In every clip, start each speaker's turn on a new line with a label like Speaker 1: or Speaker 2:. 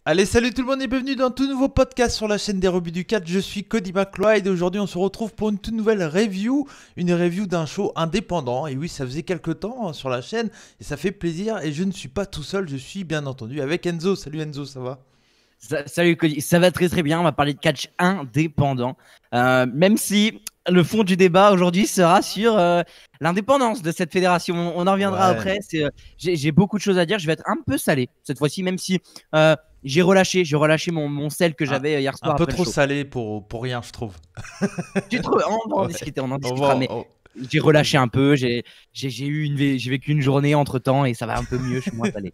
Speaker 1: Allez, salut tout le monde et bienvenue dans un tout nouveau podcast sur la chaîne des rebuts du catch. Je suis Cody McLeod et aujourd'hui on se retrouve pour une toute nouvelle review. Une review d'un show indépendant. Et oui, ça faisait quelques temps sur la chaîne et ça fait plaisir. Et je ne suis pas tout seul, je suis bien entendu avec Enzo. Salut Enzo, ça va?
Speaker 2: Salut Cody, ça va très très bien, on va parler de catch indépendant, même si le fond du débat aujourd'hui sera sur l'indépendance de cette fédération, on en reviendra
Speaker 1: Ouais.
Speaker 2: après. J'ai beaucoup de choses à dire, je vais être un peu salé cette fois-ci, même si j'ai relâché mon sel que
Speaker 1: Un,
Speaker 2: j'avais hier
Speaker 1: un
Speaker 2: soir
Speaker 1: peu
Speaker 2: après le
Speaker 1: trop
Speaker 2: show.
Speaker 1: salé pour rien, je trouve.
Speaker 2: Tu trouves,
Speaker 1: Ouais.
Speaker 2: on en
Speaker 1: On
Speaker 2: discutera,
Speaker 1: va,
Speaker 2: mais
Speaker 1: on-
Speaker 2: j'ai relâché un peu, j'ai vécu une journée entre temps et ça va un peu mieux, je suis moins salé.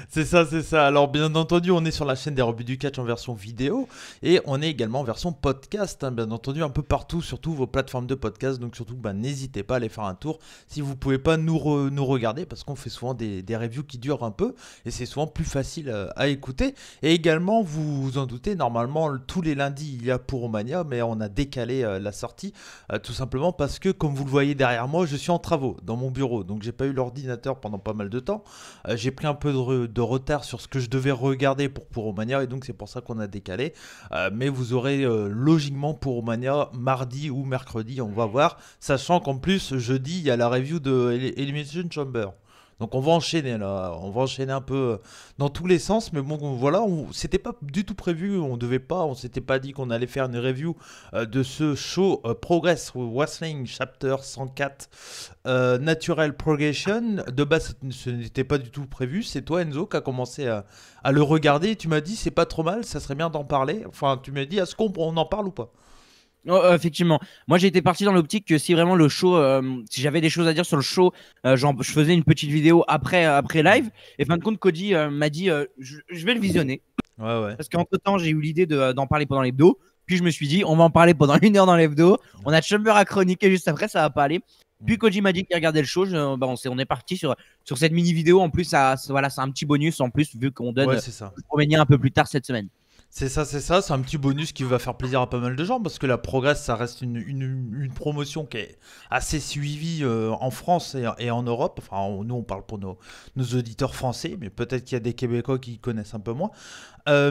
Speaker 1: C'est ça, c'est ça. Alors, bien entendu, on est sur la chaîne des rebuts du catch en version vidéo et on est également en version podcast, hein, bien entendu, un peu partout, sur toutes vos plateformes de podcast. Donc, surtout, n'hésitez pas à aller faire un tour si vous pouvez pas nous regarder parce qu'on fait souvent des reviews qui durent un peu et c'est souvent plus facile à écouter. Et également, vous vous en doutez, normalement, tous les lundis, il y a Puromania, mais on a décalé la sortie tout simplement parce que, comme vous le voyez derrière moi, je suis en travaux dans mon bureau. Donc, j'ai pas eu l'ordinateur pendant pas mal de temps. J'ai pris un peu de retard sur ce que je devais regarder pour Puromania et donc c'est pour ça qu'on a décalé. Mais vous aurez logiquement Puromania mardi ou mercredi, on va voir. Sachant qu'en plus, jeudi, il y a la review de Elimination Chamber. Donc on va enchaîner là, on va enchaîner un peu dans tous les sens, mais bon voilà, c'était pas du tout prévu, on s'était pas dit qu'on allait faire une review de ce show Progress Wrestling Chapter 104 Natural Progression. De base, ce n'était pas du tout prévu. C'est toi, Enzo, qui a commencé à le regarder. Et tu m'as dit, c'est pas trop mal, ça serait bien d'en parler. Enfin, tu m'as dit, est-ce qu'on en parle ou pas?
Speaker 2: Effectivement, moi j'ai été parti dans l'optique que si vraiment le show, si j'avais des choses à dire sur le show, je faisais une petite vidéo après live. Et fin de compte, Cody m'a dit je vais le visionner.
Speaker 1: Ouais, ouais.
Speaker 2: Parce qu'entre temps, j'ai eu l'idée d'en parler pendant l'hebdo. Puis je me suis dit, on va en parler pendant 1 heure dans l'hebdo. On a Chumber à chroniquer juste après, ça va pas aller. Puis Koji m'a dit qu'il regardait le show. On est parti sur cette mini vidéo. En plus, voilà, c'est un petit bonus en plus, vu qu'on donne
Speaker 1: Ouais, c'est ça.
Speaker 2: Romania un peu plus tard cette semaine.
Speaker 1: C'est ça, c'est ça. C'est un petit bonus qui va faire plaisir à pas mal de gens parce que la Progress, ça reste une promotion qui est assez suivie en France et en Europe. Enfin, nous, on parle pour nos auditeurs français, mais peut-être qu'il y a des Québécois qui connaissent un peu moins.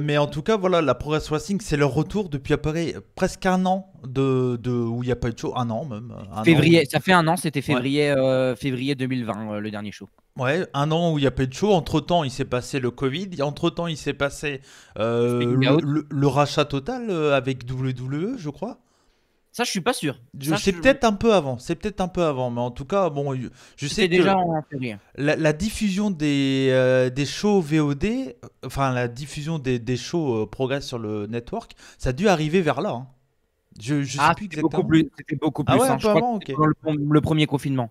Speaker 1: Mais en tout cas, voilà, la Progress Wrestling, c'est leur retour depuis à peu près presque un an où il n'y a pas eu de show. Un an même.
Speaker 2: Février, ça fait un an, c'était
Speaker 1: Ouais.
Speaker 2: février 2020, le dernier show.
Speaker 1: Ouais, un an où il n'y a pas eu de show. Entre-temps, il s'est passé le Covid. Entre-temps, il s'est passé
Speaker 2: Speaking out.
Speaker 1: le rachat total avec WWE, je crois.
Speaker 2: Ça, je suis pas sûr.
Speaker 1: C'est peut-être un peu avant. C'est peut-être un peu avant. Mais en tout cas, bon, je sais
Speaker 2: C'était
Speaker 1: que
Speaker 2: déjà en février.
Speaker 1: la diffusion des shows VOD, enfin la diffusion des shows Progress sur le network, ça a dû arriver vers là, hein. Je sais plus exactement.
Speaker 2: C'était beaucoup
Speaker 1: Ah
Speaker 2: plus,
Speaker 1: ouais, un
Speaker 2: hein.
Speaker 1: peu
Speaker 2: Je crois que
Speaker 1: avant,
Speaker 2: c'était
Speaker 1: ok.
Speaker 2: pendant le premier confinement.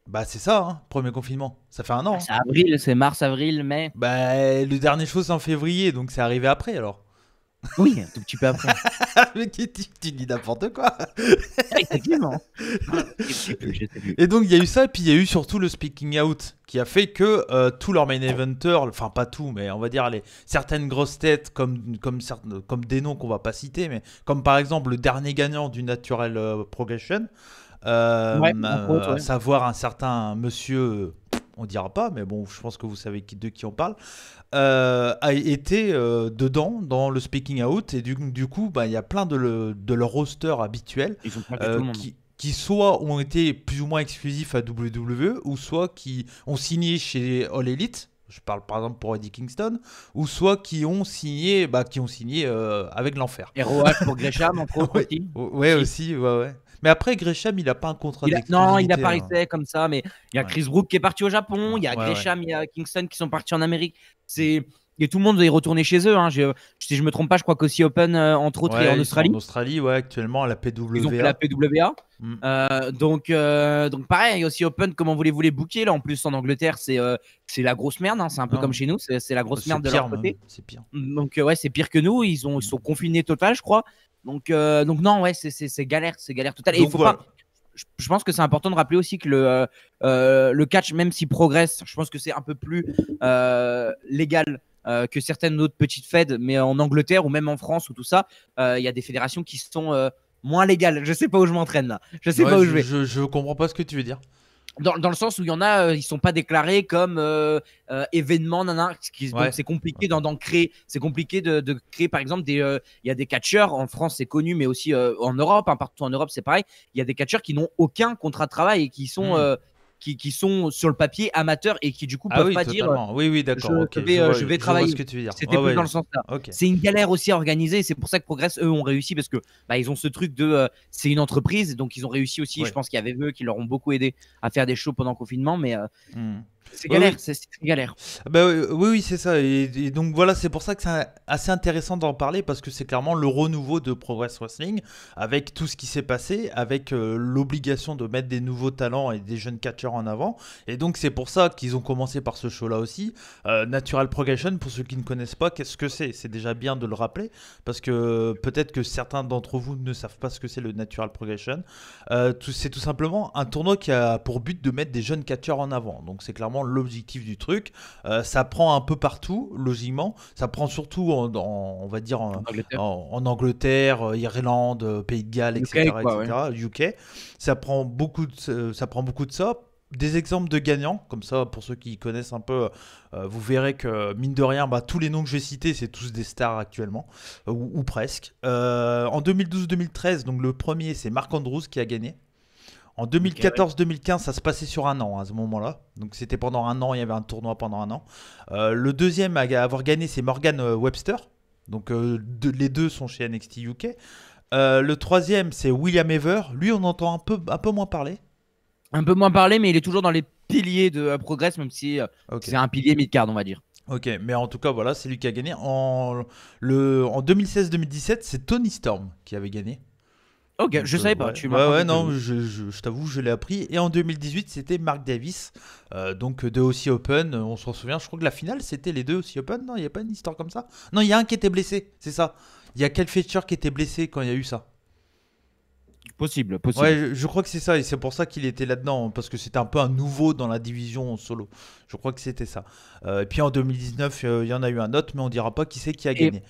Speaker 1: Bah c'est ça, hein, premier confinement. Ça fait un an,
Speaker 2: Ah,
Speaker 1: hein.
Speaker 2: c'est avril, c'est mars, avril, mai.
Speaker 1: Bah le dernier show c'est en février, donc c'est arrivé après alors.
Speaker 2: Oui, un tout petit peu après.
Speaker 1: Mais tu dis n'importe quoi.
Speaker 2: Effectivement. Je sais plus, je sais plus.
Speaker 1: Et donc il y a eu ça, et puis il y a eu surtout le Speaking Out qui a fait que tous leurs main eventers, enfin pas tout, mais on va dire certaines grosses têtes comme des noms qu'on va pas citer, mais comme par exemple le dernier gagnant du Natural Progression,
Speaker 2: Ouais, entre autres,
Speaker 1: à
Speaker 2: ouais.
Speaker 1: savoir un certain monsieur, on dira pas, mais bon, je pense que vous savez de qui on parle, a été dedans dans le Speaking Out, et du coup, bah, il y a plein de leur roster habituel
Speaker 2: Ils ont plaqué tout le monde.
Speaker 1: qui soit ont été plus ou moins exclusifs à WWE, ou soit qui ont signé chez All Elite. Je parle par exemple pour Eddie Kingston, ou soit qui ont signé avec l'enfer.
Speaker 2: Et ROH pour Gresham, entre autres
Speaker 1: Ouais,
Speaker 2: aussi.
Speaker 1: ouais aussi, ouais, ouais. Mais après, Gresham, il a pas un contrat d'exclusivité.
Speaker 2: Non, il a pas
Speaker 1: Hein.
Speaker 2: resté comme ça, mais il y a
Speaker 1: Ouais.
Speaker 2: Chris Brook qui est parti au Japon, il y a
Speaker 1: Ouais, ouais.
Speaker 2: Gresham, il y a Kingston qui sont partis en Amérique. Et tout le monde est retourné chez eux, hein. Si je me trompe pas, je crois qu'aussi Open, entre autres, est en
Speaker 1: Ouais, ils sont en
Speaker 2: Australie.
Speaker 1: Australie, ouais, actuellement à la
Speaker 2: Ils ont fait la
Speaker 1: PWA.
Speaker 2: PWA.
Speaker 1: Mm.
Speaker 2: Donc pareil, aussi Open, comment voulez-vous les booker là? En plus, en Angleterre, c'est la grosse merde, hein. C'est un peu
Speaker 1: Non,
Speaker 2: comme chez nous, c'est la grosse
Speaker 1: c'est
Speaker 2: merde de
Speaker 1: pire
Speaker 2: leur
Speaker 1: même,
Speaker 2: côté.
Speaker 1: c'est pire.
Speaker 2: Donc ouais, c'est pire que nous. Ils sont confinés total, je crois. Donc non, ouais, c'est galère totale. Et il
Speaker 1: Donc
Speaker 2: faut
Speaker 1: voilà.
Speaker 2: pas. Je pense que c'est important de rappeler aussi que le catch, même s'il progresse, je pense que c'est un peu plus légal que certaines autres petites feds, mais en Angleterre ou même en France ou tout ça, il y a des fédérations qui sont moins légales. Je sais pas où je m'entraîne là. Je sais
Speaker 1: Ouais,
Speaker 2: pas où je vais.
Speaker 1: je comprends pas ce que tu veux dire.
Speaker 2: Dans le sens où il y en a, ils sont pas déclarés comme événements, donc c'est compliqué d'en créer. C'est compliqué de créer, par exemple, il y a des catcheurs en France, c'est connu, mais aussi en Europe, hein, partout en Europe, c'est pareil. Il y a des catcheurs qui n'ont aucun contrat de travail et qui sont sur le papier amateurs et qui du coup peuvent
Speaker 1: oui,
Speaker 2: pas
Speaker 1: totalement. Oui,
Speaker 2: je,
Speaker 1: d'accord. Ok,
Speaker 2: je vais
Speaker 1: je vois
Speaker 2: travailler.
Speaker 1: ce que tu veux dire.
Speaker 2: C'était plus dans le sens là.
Speaker 1: Ok.
Speaker 2: C'est une galère aussi à organiser. C'est pour ça que Progress, eux, ont réussi parce que ils ont ce truc de c'est une entreprise, donc ils ont réussi aussi.
Speaker 1: Ouais.
Speaker 2: Je pense qu'il y avait eux qui leur ont beaucoup aidé à faire des shows pendant le confinement, mais c'est
Speaker 1: Oui,
Speaker 2: galère.
Speaker 1: oui.
Speaker 2: C'est galère.
Speaker 1: Bah, oui, c'est ça. Et donc voilà, c'est pour ça que c'est assez intéressant d'en parler parce que c'est clairement le renouveau de Progress Wrestling avec tout ce qui s'est passé, avec l'obligation de mettre des nouveaux talents et des jeunes catcheurs en avant. Et donc c'est pour ça qu'ils ont commencé par ce show-là aussi. Natural Progression, pour ceux qui ne connaissent pas, qu'est-ce que c'est? C'est déjà bien de le rappeler parce que peut-être que certains d'entre vous ne savent pas ce que c'est le Natural Progression. C'est tout simplement un tournoi qui a pour but de mettre des jeunes catcheurs en avant. Donc c'est clairement l'objectif du truc. Ça prend un peu partout, logiquement. Ça prend surtout, on va dire, en Angleterre, Irlande, Pays de Galles, etc. UK. Ça prend beaucoup de ça. Des exemples de gagnants, comme ça, pour ceux qui connaissent un peu, vous verrez que, mine de rien, tous les noms que je vais citer, c'est tous des stars actuellement, ou presque. En 2012-2013, donc le premier, c'est Mark Andrews qui a gagné. En 2014-2015, ça se passait sur un an à ce moment-là. Donc c'était pendant un an, il y avait un tournoi pendant un an. Le deuxième à avoir gagné, c'est Morgan Webster. Donc les deux sont chez NXT UK. Le troisième, c'est William Ever. Lui, on entend un peu moins parler.
Speaker 2: Un peu moins parler, mais il est toujours dans les piliers de Progress, même si c'est un pilier mid-card, on va dire.
Speaker 1: Ok, mais en tout cas, voilà, c'est lui qui a gagné. En 2016-2017, c'est Tony Storm qui avait gagné.
Speaker 2: Ok, donc, je savais pas.
Speaker 1: Non, je t'avoue, je l'ai appris. Et en 2018, c'était Mark Davis, donc de Aussie Open. On s'en souvient, je crois que la finale, c'était les deux Aussie Open. Non, il n'y a pas une histoire comme ça. Non, il y a un qui était blessé, c'est ça. Il y a quel Fletcher qui était blessé quand il y a eu ça?
Speaker 2: Possible.
Speaker 1: Ouais, je crois que c'est ça, et c'est pour ça qu'il était là-dedans, parce que c'était un peu un nouveau dans la division solo. Je crois que c'était ça. Et puis en 2019, il y en a eu un autre, mais on dira pas qui c'est qui a gagné.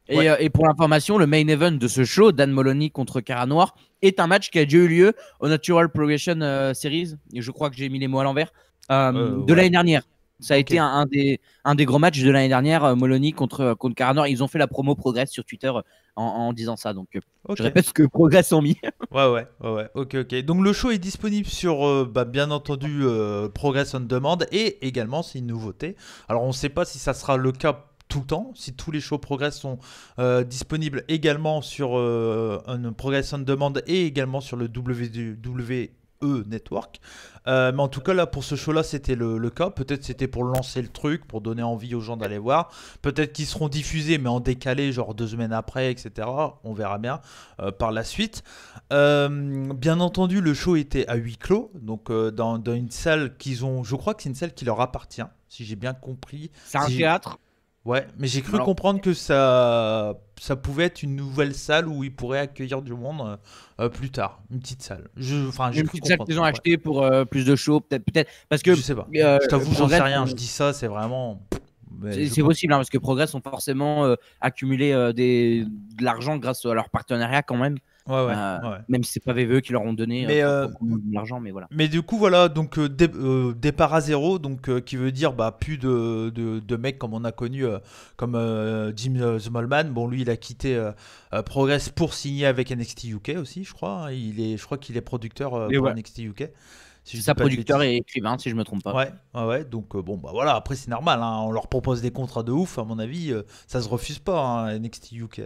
Speaker 2: Et pour l'information, le main event de ce show, Dan Moloney contre Cara Noir, est un match qui a déjà eu lieu au Natural Progression Series. Et je crois que j'ai mis les mots à l'envers. De l'année dernière. Ça a été un des gros matchs de l'année dernière, Moloney contre Cara Noir. Ils ont fait la promo Progress sur Twitter en disant ça. Donc, je répète ce que Progress ont mis.
Speaker 1: Ouais. Ok. Donc, le show est disponible sur, bien entendu, Progress on Demand. Et également, c'est une nouveauté. Alors, on ne sait pas si ça sera le cas tout le temps, si tous les shows Progress sont disponibles également sur un Progress on Demand et également sur le WWE Network. Mais en tout cas, là, pour ce show-là, c'était le cas. Peut-être c'était pour lancer le truc, pour donner envie aux gens d'aller voir. Peut-être qu'ils seront diffusés, mais en décalé, genre 2 semaines après, etc. On verra bien par la suite. Bien entendu, le show était à huis clos, donc dans une salle qu'ils ont. Je crois que c'est une salle qui leur appartient, si j'ai bien compris.
Speaker 2: C'est un théâtre.
Speaker 1: Ouais, mais j'ai cru comprendre que ça pouvait être une nouvelle salle où ils pourraient accueillir du monde plus tard. Une petite salle. J'ai
Speaker 2: une petite salle qu'ils ont achetée pour plus de shows, peut-être. Parce que,
Speaker 1: je sais pas. Je t'avoue, j'en sais rien. Je dis ça, c'est vraiment.
Speaker 2: C'est possible, parce que Progress ont forcément accumulé de l'argent grâce à leur partenariat quand même.
Speaker 1: Ouais.
Speaker 2: Même si c'est pas VVE qui leur ont donné de l'argent, mais voilà.
Speaker 1: Mais du coup, voilà, donc départ à zéro, donc qui veut dire plus de mecs comme on a connu, comme Jim Smallman. Bon, lui, il a quitté Progress pour signer avec NXT UK aussi, je crois. Je crois qu'il est producteur pour NXT UK.
Speaker 2: C'est ça, producteur et écrivain, si je me trompe pas.
Speaker 1: Ouais. Donc voilà. Après, c'est normal. Hein, on leur propose des contrats de ouf. À mon avis, ça se refuse pas, hein, NXT UK.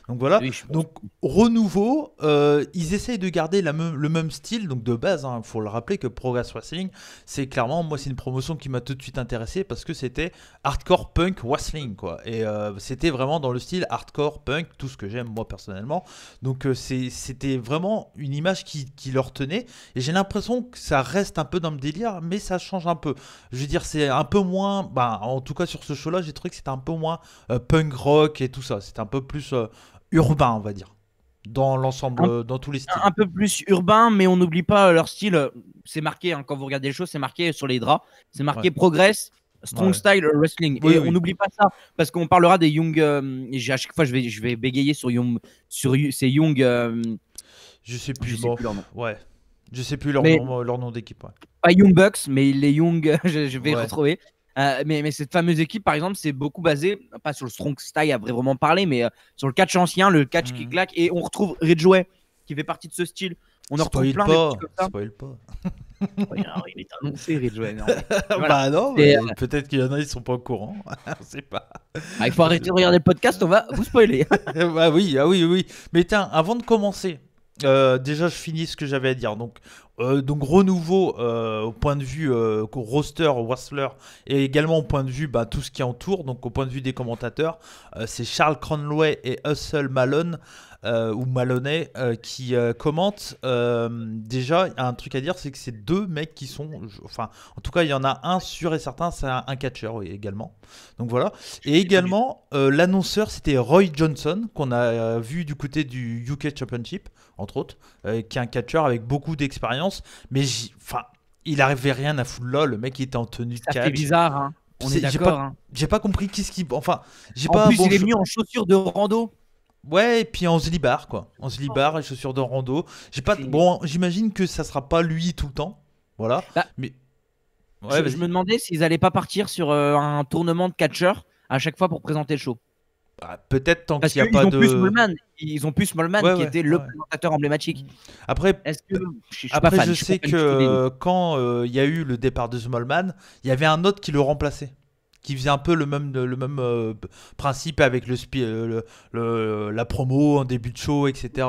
Speaker 1: Donc voilà. Oui, donc renouveau. Ils essayent de garder le même style. Donc de base, il faut le rappeler que Progress Wrestling, c'est clairement, moi, c'est une promotion qui m'a tout de suite intéressé parce que c'était hardcore punk wrestling, quoi. Et c'était vraiment dans le style hardcore punk, tout ce que j'aime moi personnellement. Donc c'était vraiment une image qui leur tenait. Et j'ai l'impression que ça reste un peu dans le délire, mais ça change un peu. Je veux dire, c'est un peu moins. En tout cas, sur ce show-là, j'ai trouvé que c'était un peu moins punk rock et tout ça. C'était un peu plus urbain, on va dire. Dans l'ensemble, dans tous les styles.
Speaker 2: Un peu plus urbain, mais on n'oublie pas leur style. C'est marqué, quand vous regardez les shows, c'est marqué sur les draps. C'est marqué Progress, Strong Style Wrestling. Et on n'oublie pas ça, parce qu'on parlera des Young. À chaque fois, je vais bégayer sur Young. C'est Young.
Speaker 1: Je sais plus leur nom. Ouais. Je sais plus leur nom d'équipe.
Speaker 2: pas Young Bucks, mais les Young, je vais
Speaker 1: Ouais.
Speaker 2: retrouver. Mais cette fameuse équipe, par exemple, c'est beaucoup basé, pas sur le strong style à vraiment parler, mais sur le catch ancien, le catch qui claque. Et on retrouve Ridgeway, qui fait partie de ce style. On en retrouve
Speaker 1: Spoil
Speaker 2: plein des petits
Speaker 1: pas,
Speaker 2: comme ça.
Speaker 1: spoil pas.
Speaker 2: Ouais, alors, il est annoncé, Ridgeway. Non, mais voilà.
Speaker 1: Bah non,
Speaker 2: Et,
Speaker 1: mais peut-être qu'il y en a, ils sont pas au courant. On sait pas.
Speaker 2: il faut arrêter de regarder le podcast, on va vous spoiler.
Speaker 1: Bah oui, ah oui, oui. Mais tiens, avant de commencer, déjà je finis ce que j'avais à dire. Donc renouveau au point de vue roster, wrestler, et également au point de vue tout ce qui entoure. Donc au point de vue des commentateurs, c'est Charles Cronway et Hustle Malone. Ou Maloney qui commentent. Déjà, il y a un truc à dire, c'est que c'est deux mecs qui sont, enfin, en tout cas, il y en a un sûr et certain, c'est un catcheur oui, également. Donc voilà. Et également, l'annonceur, c'était Roy Johnson qu'on a vu du côté du UK Championship, entre autres, qui est un catcheur avec beaucoup d'expérience, mais enfin, il arrivait rien à foutre là. Le mec il était en tenue de
Speaker 2: Ça
Speaker 1: catch.
Speaker 2: fait bizarre, hein. On est d'accord. Hein.
Speaker 1: J'ai pas compris qu'est-ce qui, enfin, j'ai
Speaker 2: En
Speaker 1: pas.
Speaker 2: plus,
Speaker 1: Bon,
Speaker 2: il est venu en chaussures de rando.
Speaker 1: Ouais, et puis en slibard, quoi. En slibard et chaussures de rando. Bon, j'imagine que ça sera pas lui tout le temps. Voilà.
Speaker 2: Bah,
Speaker 1: mais. Ouais,
Speaker 2: je me demandais s'ils allaient pas partir sur un tournement de catcheurs à chaque fois pour présenter le show.
Speaker 1: Peut-être tant
Speaker 2: Parce
Speaker 1: qu'il n'y a
Speaker 2: qu'ils
Speaker 1: pas
Speaker 2: ont
Speaker 1: de.
Speaker 2: plus Smallman. Ils ont plus Smallman
Speaker 1: Ouais,
Speaker 2: qui
Speaker 1: ouais,
Speaker 2: était le
Speaker 1: ouais.
Speaker 2: présentateur emblématique.
Speaker 1: Après,
Speaker 2: Est-ce que je suis pas
Speaker 1: après
Speaker 2: fan,
Speaker 1: je
Speaker 2: suis pas
Speaker 1: sais
Speaker 2: fan du tout des deux.
Speaker 1: que quand il y a eu le départ de Smallman, il y avait un autre qui le remplaçait. Qui faisait un peu le même principe avec la promo en début de show, etc.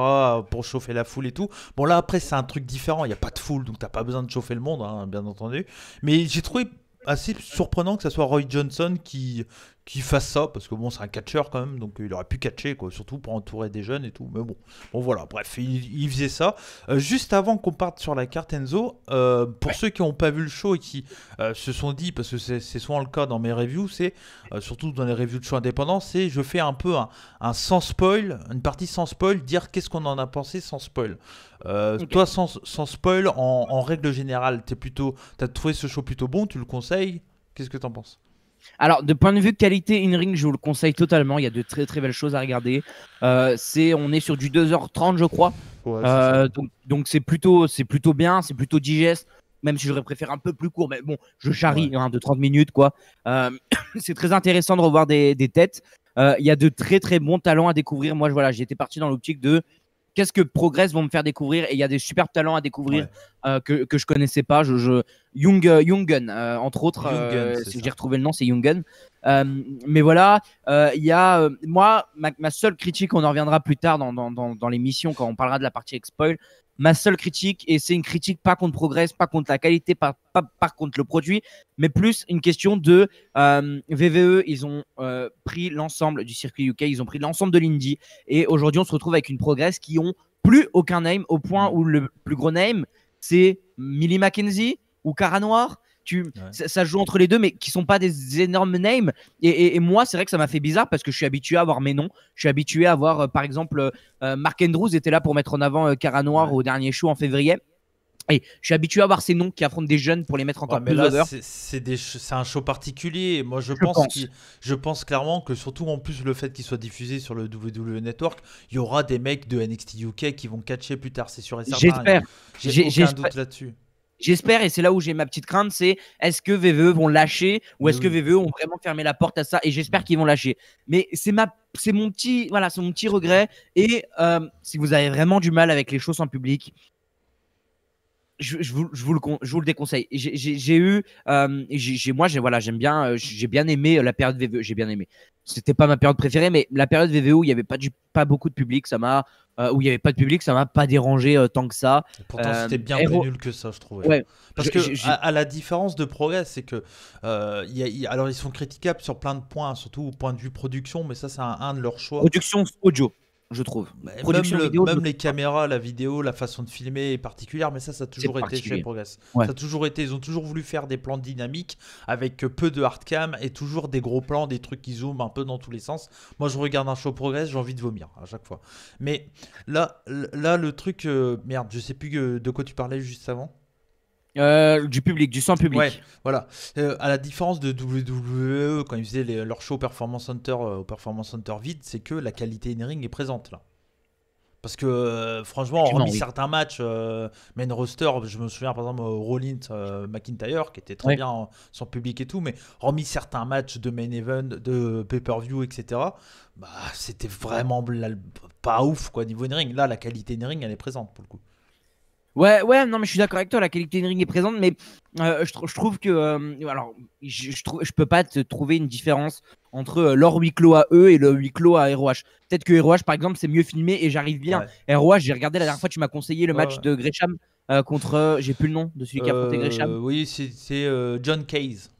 Speaker 1: pour chauffer la foule et tout. Bon, là, après, c'est un truc différent. Il n'y a pas de foule, donc t'as pas besoin de chauffer le monde, hein, bien entendu. Mais j'ai trouvé assez surprenant que ça soit Roy Johnson qui fasse ça, parce que bon, c'est un catcheur quand même, donc il aurait pu catcher, quoi, surtout pour entourer des jeunes et tout. Mais bon, voilà, bref, il faisait ça. Juste avant qu'on parte sur la carte Enzo, pour ceux qui n'ont pas vu le show et qui se sont dit, parce que c'est souvent le cas dans mes reviews, c'est surtout dans les reviews de show indépendants, c'est je fais un peu un sans spoil, une partie sans spoil, dire qu'est-ce qu'on en a pensé sans spoil. Okay. Toi, sans spoil, en règle générale, t'as trouvé ce show plutôt bon, tu le conseilles? Qu'est-ce que t'en penses?
Speaker 2: Alors, de point de vue qualité in-ring, je vous le conseille totalement. Il y a de très très belles choses à regarder. On est sur du 2h30, je crois. Ouais, donc c'est plutôt bien, c'est plutôt digeste. Même si j'aurais préféré un peu plus court, mais bon, je charrie de 30 minutes, quoi. C'est très intéressant de revoir des têtes. Il y a de très très bons talents à découvrir. Moi, voilà, j'étais parti dans l'optique de qu'est-ce que Progress vont me faire découvrir, et il y a des superbes talents à découvrir que je connaissais pas. Youngen, entre autres, si j'ai retrouvé le nom, c'est Youngen. Mais voilà, il y a moi, ma seule critique, on en reviendra plus tard dans l'émission quand on parlera de la partie X-Spoil. Ma seule critique, et c'est une critique pas contre Progress, pas contre la qualité, pas contre le produit, mais plus une question de VVE. Ils ont pris l'ensemble du circuit UK, ils ont pris l'ensemble de l'indie, et aujourd'hui on se retrouve avec une Progress qui ont plus aucun name, au point où le plus gros name c'est Millie McKenzie ou Cara Noir. Ça joue entre les deux, mais qui sont pas des énormes names. Et moi, c'est vrai que ça m'a fait bizarre parce que je suis habitué à avoir mes noms. Je suis habitué à avoir, par exemple, Mark Andrews était là pour mettre en avant Cara Noir au dernier show en février. Et je suis habitué à avoir ces noms qui affrontent des jeunes pour les mettre encore plus over.
Speaker 1: C'est un show particulier. Moi, je pense clairement que, surtout en plus le fait qu'il soit diffusé sur le WWE Network, il y aura des mecs de NXT UK qui vont catcher plus tard, c'est sûr et certain.
Speaker 2: J'espère.
Speaker 1: J'ai aucun doute là-dessus.
Speaker 2: J'espère, et c'est là où j'ai ma petite crainte, c'est est-ce que VVE vont lâcher ou est-ce que VVE ont vraiment fermé la porte à ça, et j'espère qu'ils vont lâcher. Mais c'est mon petit regret. Et si vous avez vraiment du mal avec les shows en public, je vous le déconseille. J'aime bien, j'ai bien aimé la période VVE. J'ai bien aimé. C'était pas ma période préférée, mais la période VVE où il y avait pas beaucoup de public, où il y avait pas de public, ça m'a pas dérangé tant que ça.
Speaker 1: Et pourtant, c'était bien plus nul que ça, je trouvais.
Speaker 2: Ouais.
Speaker 1: Parce que à la différence de Progress, c'est que alors ils sont critiquables sur plein de points, surtout au point de vue production, mais ça c'est un de leurs choix.
Speaker 2: Production audio, je trouve.
Speaker 1: Même les caméras, la vidéo, la façon de filmer est particulière, mais ça a toujours été chez Progress. Ouais. Ça a toujours été, ils ont toujours voulu faire des plans dynamiques avec peu de hardcam et toujours des gros plans, des trucs qui zooment un peu dans tous les sens. Moi, je regarde un show Progress, j'ai envie de vomir à chaque fois. Mais là le truc, merde, je sais plus de quoi tu parlais juste avant.
Speaker 2: Du public, du sang public.
Speaker 1: Ouais, voilà. À la différence de WWE, quand ils faisaient leur show au Performance Center vide, c'est que la qualité in-ring est présente là. Parce que franchement,
Speaker 2: Effectivement,
Speaker 1: hormis
Speaker 2: oui.
Speaker 1: certains matchs main roster, je me souviens par exemple Rollins McIntyre qui était très
Speaker 2: Ouais.
Speaker 1: bien sans public et tout, mais hormis certains matchs de main event, de pay-per-view, etc., bah, c'était vraiment pas ouf quoi niveau in-ring. Là, la qualité in-ring, elle est présente pour le coup.
Speaker 2: Ouais, ouais, non, mais je suis d'accord avec toi, la qualité in-ring est présente, mais je trouve que. Alors, je peux pas te trouver une différence entre leur huis clos à eux et le huis clos à ROH. Peut-être que ROH, par exemple, c'est mieux filmé et j'arrive bien.
Speaker 1: Ouais,
Speaker 2: ROH, j'ai regardé la dernière fois, tu m'as conseillé le
Speaker 1: ouais,
Speaker 2: match
Speaker 1: ouais.
Speaker 2: de Gresham contre. J'ai plus le nom de celui qui a affronté Gresham.
Speaker 1: Oui, c'est John Case.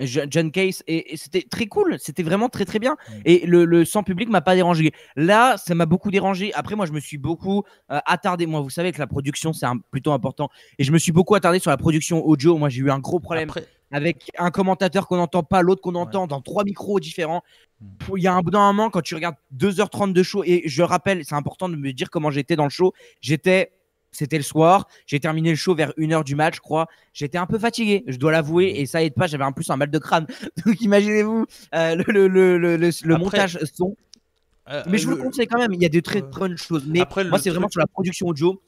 Speaker 2: John Case et c'était très cool, c'était vraiment très très bien
Speaker 1: Mm.
Speaker 2: et le sans public m'a pas dérangé. Là, ça m'a beaucoup dérangé. Après, moi, je me suis beaucoup attardé. Moi, vous savez que la production c'est plutôt important et je me suis beaucoup attardé sur la production audio. Moi, j'ai eu un gros problème
Speaker 1: Après,
Speaker 2: avec un commentateur qu'on n'entend pas, l'autre qu'on
Speaker 1: ouais.
Speaker 2: entend dans 3 micros différents.
Speaker 1: Mm.
Speaker 2: Il y a un bout d'un moment quand tu regardes 2h30 de show et je rappelle, c'est important de me dire comment j'étais dans le show. C'était le soir, j'ai terminé le show vers 1h du match, je crois. J'étais un peu fatigué, je dois l'avouer, et ça aide pas, j'avais en plus un mal de crâne. Donc imaginez-vous le
Speaker 1: Après,
Speaker 2: montage son. Mais je vous le conseille quand même, il y a de très
Speaker 1: euh,
Speaker 2: très bonnes choses. Mais
Speaker 1: après
Speaker 2: moi,
Speaker 1: le
Speaker 2: c'est vraiment
Speaker 1: truc.
Speaker 2: sur la production audio,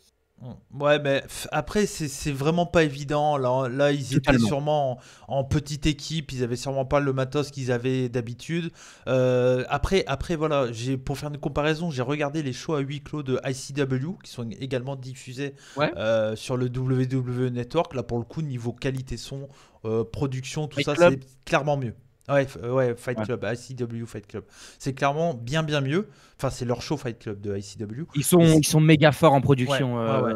Speaker 1: Ouais, mais après, c'est vraiment pas évident. Là, ils étaient
Speaker 2: totalement.
Speaker 1: sûrement en petite équipe, ils avaient sûrement pas le matos qu'ils avaient d'habitude. Après, voilà, pour faire une comparaison, j'ai regardé les shows à huis clos de ICW qui sont également diffusés
Speaker 2: Ouais,
Speaker 1: sur le WWE Network. Là, pour le coup, niveau qualité son, production, tout
Speaker 2: Fight
Speaker 1: ça,
Speaker 2: Club.
Speaker 1: c'est clairement mieux. Ouais, ouais, Fight
Speaker 2: Ouais.
Speaker 1: Club, ICW Fight Club. C'est clairement bien, bien mieux. Enfin, c'est leur show Fight Club de ICW. Et
Speaker 2: Ils sont méga forts en
Speaker 1: ouais,
Speaker 2: production.
Speaker 1: ouais,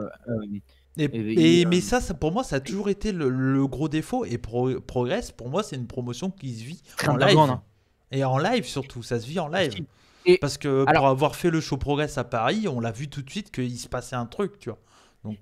Speaker 1: ouais. Mais ça, pour moi, ça a toujours été le gros défaut. Et Progress, pour moi, c'est une promotion qui se vit
Speaker 2: Très
Speaker 1: en
Speaker 2: underground.
Speaker 1: live.
Speaker 2: Hein.
Speaker 1: Et en live surtout, ça se vit en live.
Speaker 2: Et
Speaker 1: Parce que
Speaker 2: alors,
Speaker 1: pour avoir fait le show Progress à Paris, on l'a vu tout de suite qu'il se passait un truc, tu vois. Donc,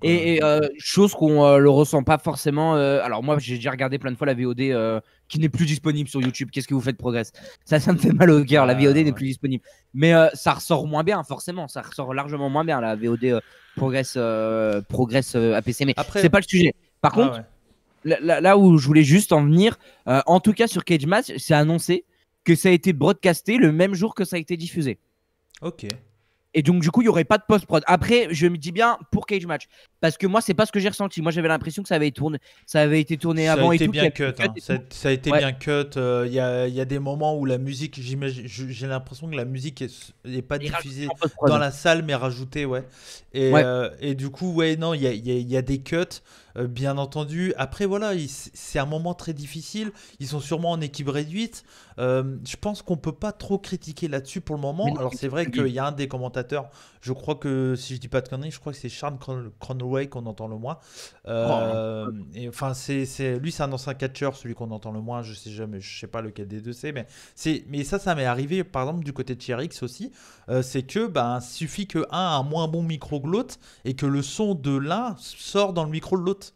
Speaker 2: chose qu'on le ressent pas forcément. Alors moi, j'ai déjà regardé plein de fois la VOD qui n'est plus disponible sur YouTube. Qu'est-ce que vous faites, Progress? Ça me fait mal au cœur. La VOD n'est
Speaker 1: ouais.
Speaker 2: plus disponible. Mais ça ressort moins bien, forcément. Ça ressort largement moins bien, la VOD Progress APC. Mais c'est
Speaker 1: Après,
Speaker 2: pas le sujet. Par
Speaker 1: ouais,
Speaker 2: contre,
Speaker 1: ouais.
Speaker 2: là où je voulais juste en venir, en tout cas sur Cage Match, c'est annoncé que ça a été broadcasté le même jour que ça a été diffusé.
Speaker 1: Ok.
Speaker 2: Et donc, du coup, il n'y aurait pas de post-prod. Après, je me dis bien pour Cage Match. Parce que moi, c'est pas ce que j'ai ressenti. Moi, j'avais l'impression que ça avait été tourné
Speaker 1: Ça a
Speaker 2: avant et
Speaker 1: été
Speaker 2: tout.
Speaker 1: bien
Speaker 2: Qu'il y avait
Speaker 1: cut,
Speaker 2: des cuts
Speaker 1: hein.
Speaker 2: et
Speaker 1: Ça,
Speaker 2: tout.
Speaker 1: ça a été
Speaker 2: Ouais,
Speaker 1: bien cut. Il y a des moments où la musique, j'ai l'impression que la musique est pas
Speaker 2: il rajoute
Speaker 1: diffusée
Speaker 2: en
Speaker 1: dans
Speaker 2: post-prod.
Speaker 1: la salle, mais rajoutée, ouais.
Speaker 2: Ouais.
Speaker 1: Et du coup, ouais, non, il y a des cuts, bien entendu. Après, voilà, c'est un moment très difficile. Ils sont sûrement en équipe réduite. Je pense qu'on peut pas trop critiquer là-dessus pour le
Speaker 2: Mais
Speaker 1: moment.
Speaker 2: non,
Speaker 1: Alors,
Speaker 2: mais
Speaker 1: c'est
Speaker 2: c'est ce
Speaker 1: vrai
Speaker 2: que je
Speaker 1: qu'il
Speaker 2: dis.
Speaker 1: y a un des commentateurs, je crois que, si je dis pas de conneries, je crois que c'est Sean Conway qu'on entend le moins.
Speaker 2: Oh,
Speaker 1: Et enfin, lui, c'est un ancien catcheur, celui qu'on entend le moins. Je sais jamais, je sais pas lequel des deux c'est, mais ça m'est arrivé, par exemple, du côté de Chierix aussi. C'est que, ben, suffit que un a un moins bon micro que l'autre et que le son de l'un sort dans le micro de l'autre.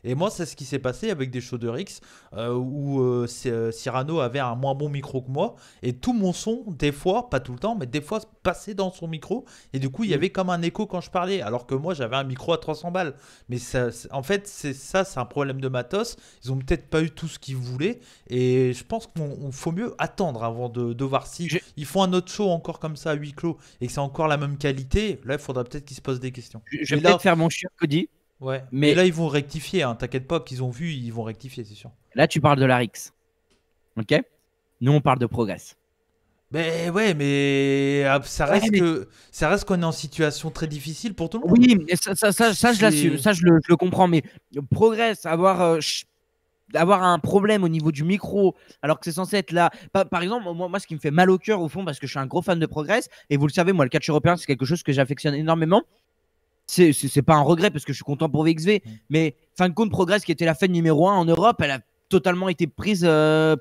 Speaker 1: Et moi, c'est ce qui s'est passé avec des shows de Rix où Cyrano avait un moins bon micro que moi. Et tout mon son, des fois, pas tout le temps, mais des fois, passait dans son micro. Et du coup, il y
Speaker 2: mm.
Speaker 1: avait comme un écho quand je parlais. Alors que moi, j'avais un micro à 300 balles. Mais ça, en fait, c'est un problème de matos. Ils ont peut-être pas eu tout ce qu'ils voulaient. Et je pense qu'il faut mieux attendre avant de voir si
Speaker 2: Je,
Speaker 1: ils font un autre show encore comme ça à huis clos et que c'est encore la même qualité. Là, il faudra peut-être qu'ils se posent des questions.
Speaker 2: je
Speaker 1: Mais
Speaker 2: vais peut-être
Speaker 1: là,
Speaker 2: faire mon chien, Cody.
Speaker 1: ouais. Mais
Speaker 2: Mais
Speaker 1: là, ils vont rectifier, hein. T'inquiète pas, qu'ils ont vu, ils vont rectifier, c'est sûr.
Speaker 2: là, tu parles de la Rix. Ok? Nous, on parle de Progress.
Speaker 1: Mais ouais, mais ça
Speaker 2: Ouais,
Speaker 1: reste
Speaker 2: mais
Speaker 1: que ça reste qu'on est en situation très difficile pour tout le monde.
Speaker 2: oui, mais ça, je l'assume.
Speaker 1: C'est
Speaker 2: Ça, je le comprends. Mais Progress, avoir un problème au niveau du micro, alors que c'est censé être là. Par exemple, moi, ce qui me fait mal au cœur, au fond, parce que je suis un gros fan de Progress, et vous le savez, moi, le catch européen, c'est quelque chose que j'affectionne énormément. C'est pas un regret parce que je suis content pour VXV, mais fin de compte, Progress, qui était la fan numéro 1 en Europe, elle a totalement été prise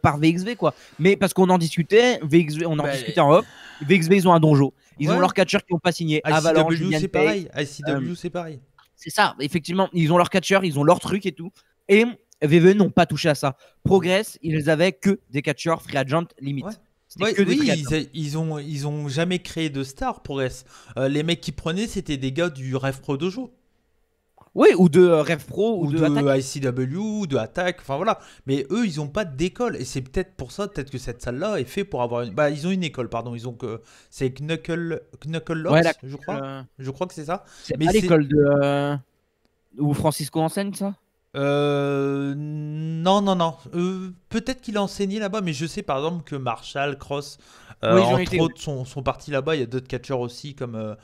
Speaker 2: par VXV, quoi. Mais parce qu'on en discutait, VXV, on en
Speaker 1: bah,
Speaker 2: discutait en off. VXV, ils ont un donjo. Ils ont
Speaker 1: ouais.
Speaker 2: leurs catcheurs qui n'ont pas signé. Avalanche,
Speaker 1: ICW
Speaker 2: Julian
Speaker 1: c'est
Speaker 2: Page.
Speaker 1: pareil.
Speaker 2: euh,
Speaker 1: ICW c'est pareil.
Speaker 2: c'est ça, effectivement. Ils ont leurs catcheurs, ils ont leurs trucs et tout. Et VVE n'ont pas touché à ça. Progress, ils avaient que des catcheurs free agent
Speaker 1: Ouais.
Speaker 2: limite. C'était
Speaker 1: Ouais,
Speaker 2: que des free
Speaker 1: oui,
Speaker 2: agents.
Speaker 1: ils ont jamais créé de star pour S. Les mecs qui prenaient, c'était des gars du Rev Pro Dojo.
Speaker 2: Oui, ou de Rev Pro ou
Speaker 1: ou
Speaker 2: de Attack.
Speaker 1: de ICW, ou de Attack, enfin voilà. Mais eux, ils ont pas d'école. Et c'est peut-être pour ça, peut-être que cette salle-là est faite pour avoir une. Bah, ils ont une école, pardon. Ils ont que. C'est Knuckle
Speaker 2: Ouais,
Speaker 1: Locks, je crois. Je crois que c'est ça.
Speaker 2: c'est
Speaker 1: Mais
Speaker 2: pas
Speaker 1: c'est.
Speaker 2: l'école de où Francisco enseigne ça?
Speaker 1: Non, non, non. Peut-être qu'il a enseigné là-bas, mais je sais par exemple que Marshall, Cross,
Speaker 2: Oui, j'en
Speaker 1: entre
Speaker 2: étais.
Speaker 1: autres, sont partis là-bas. Il y a d'autres catcheurs aussi, comme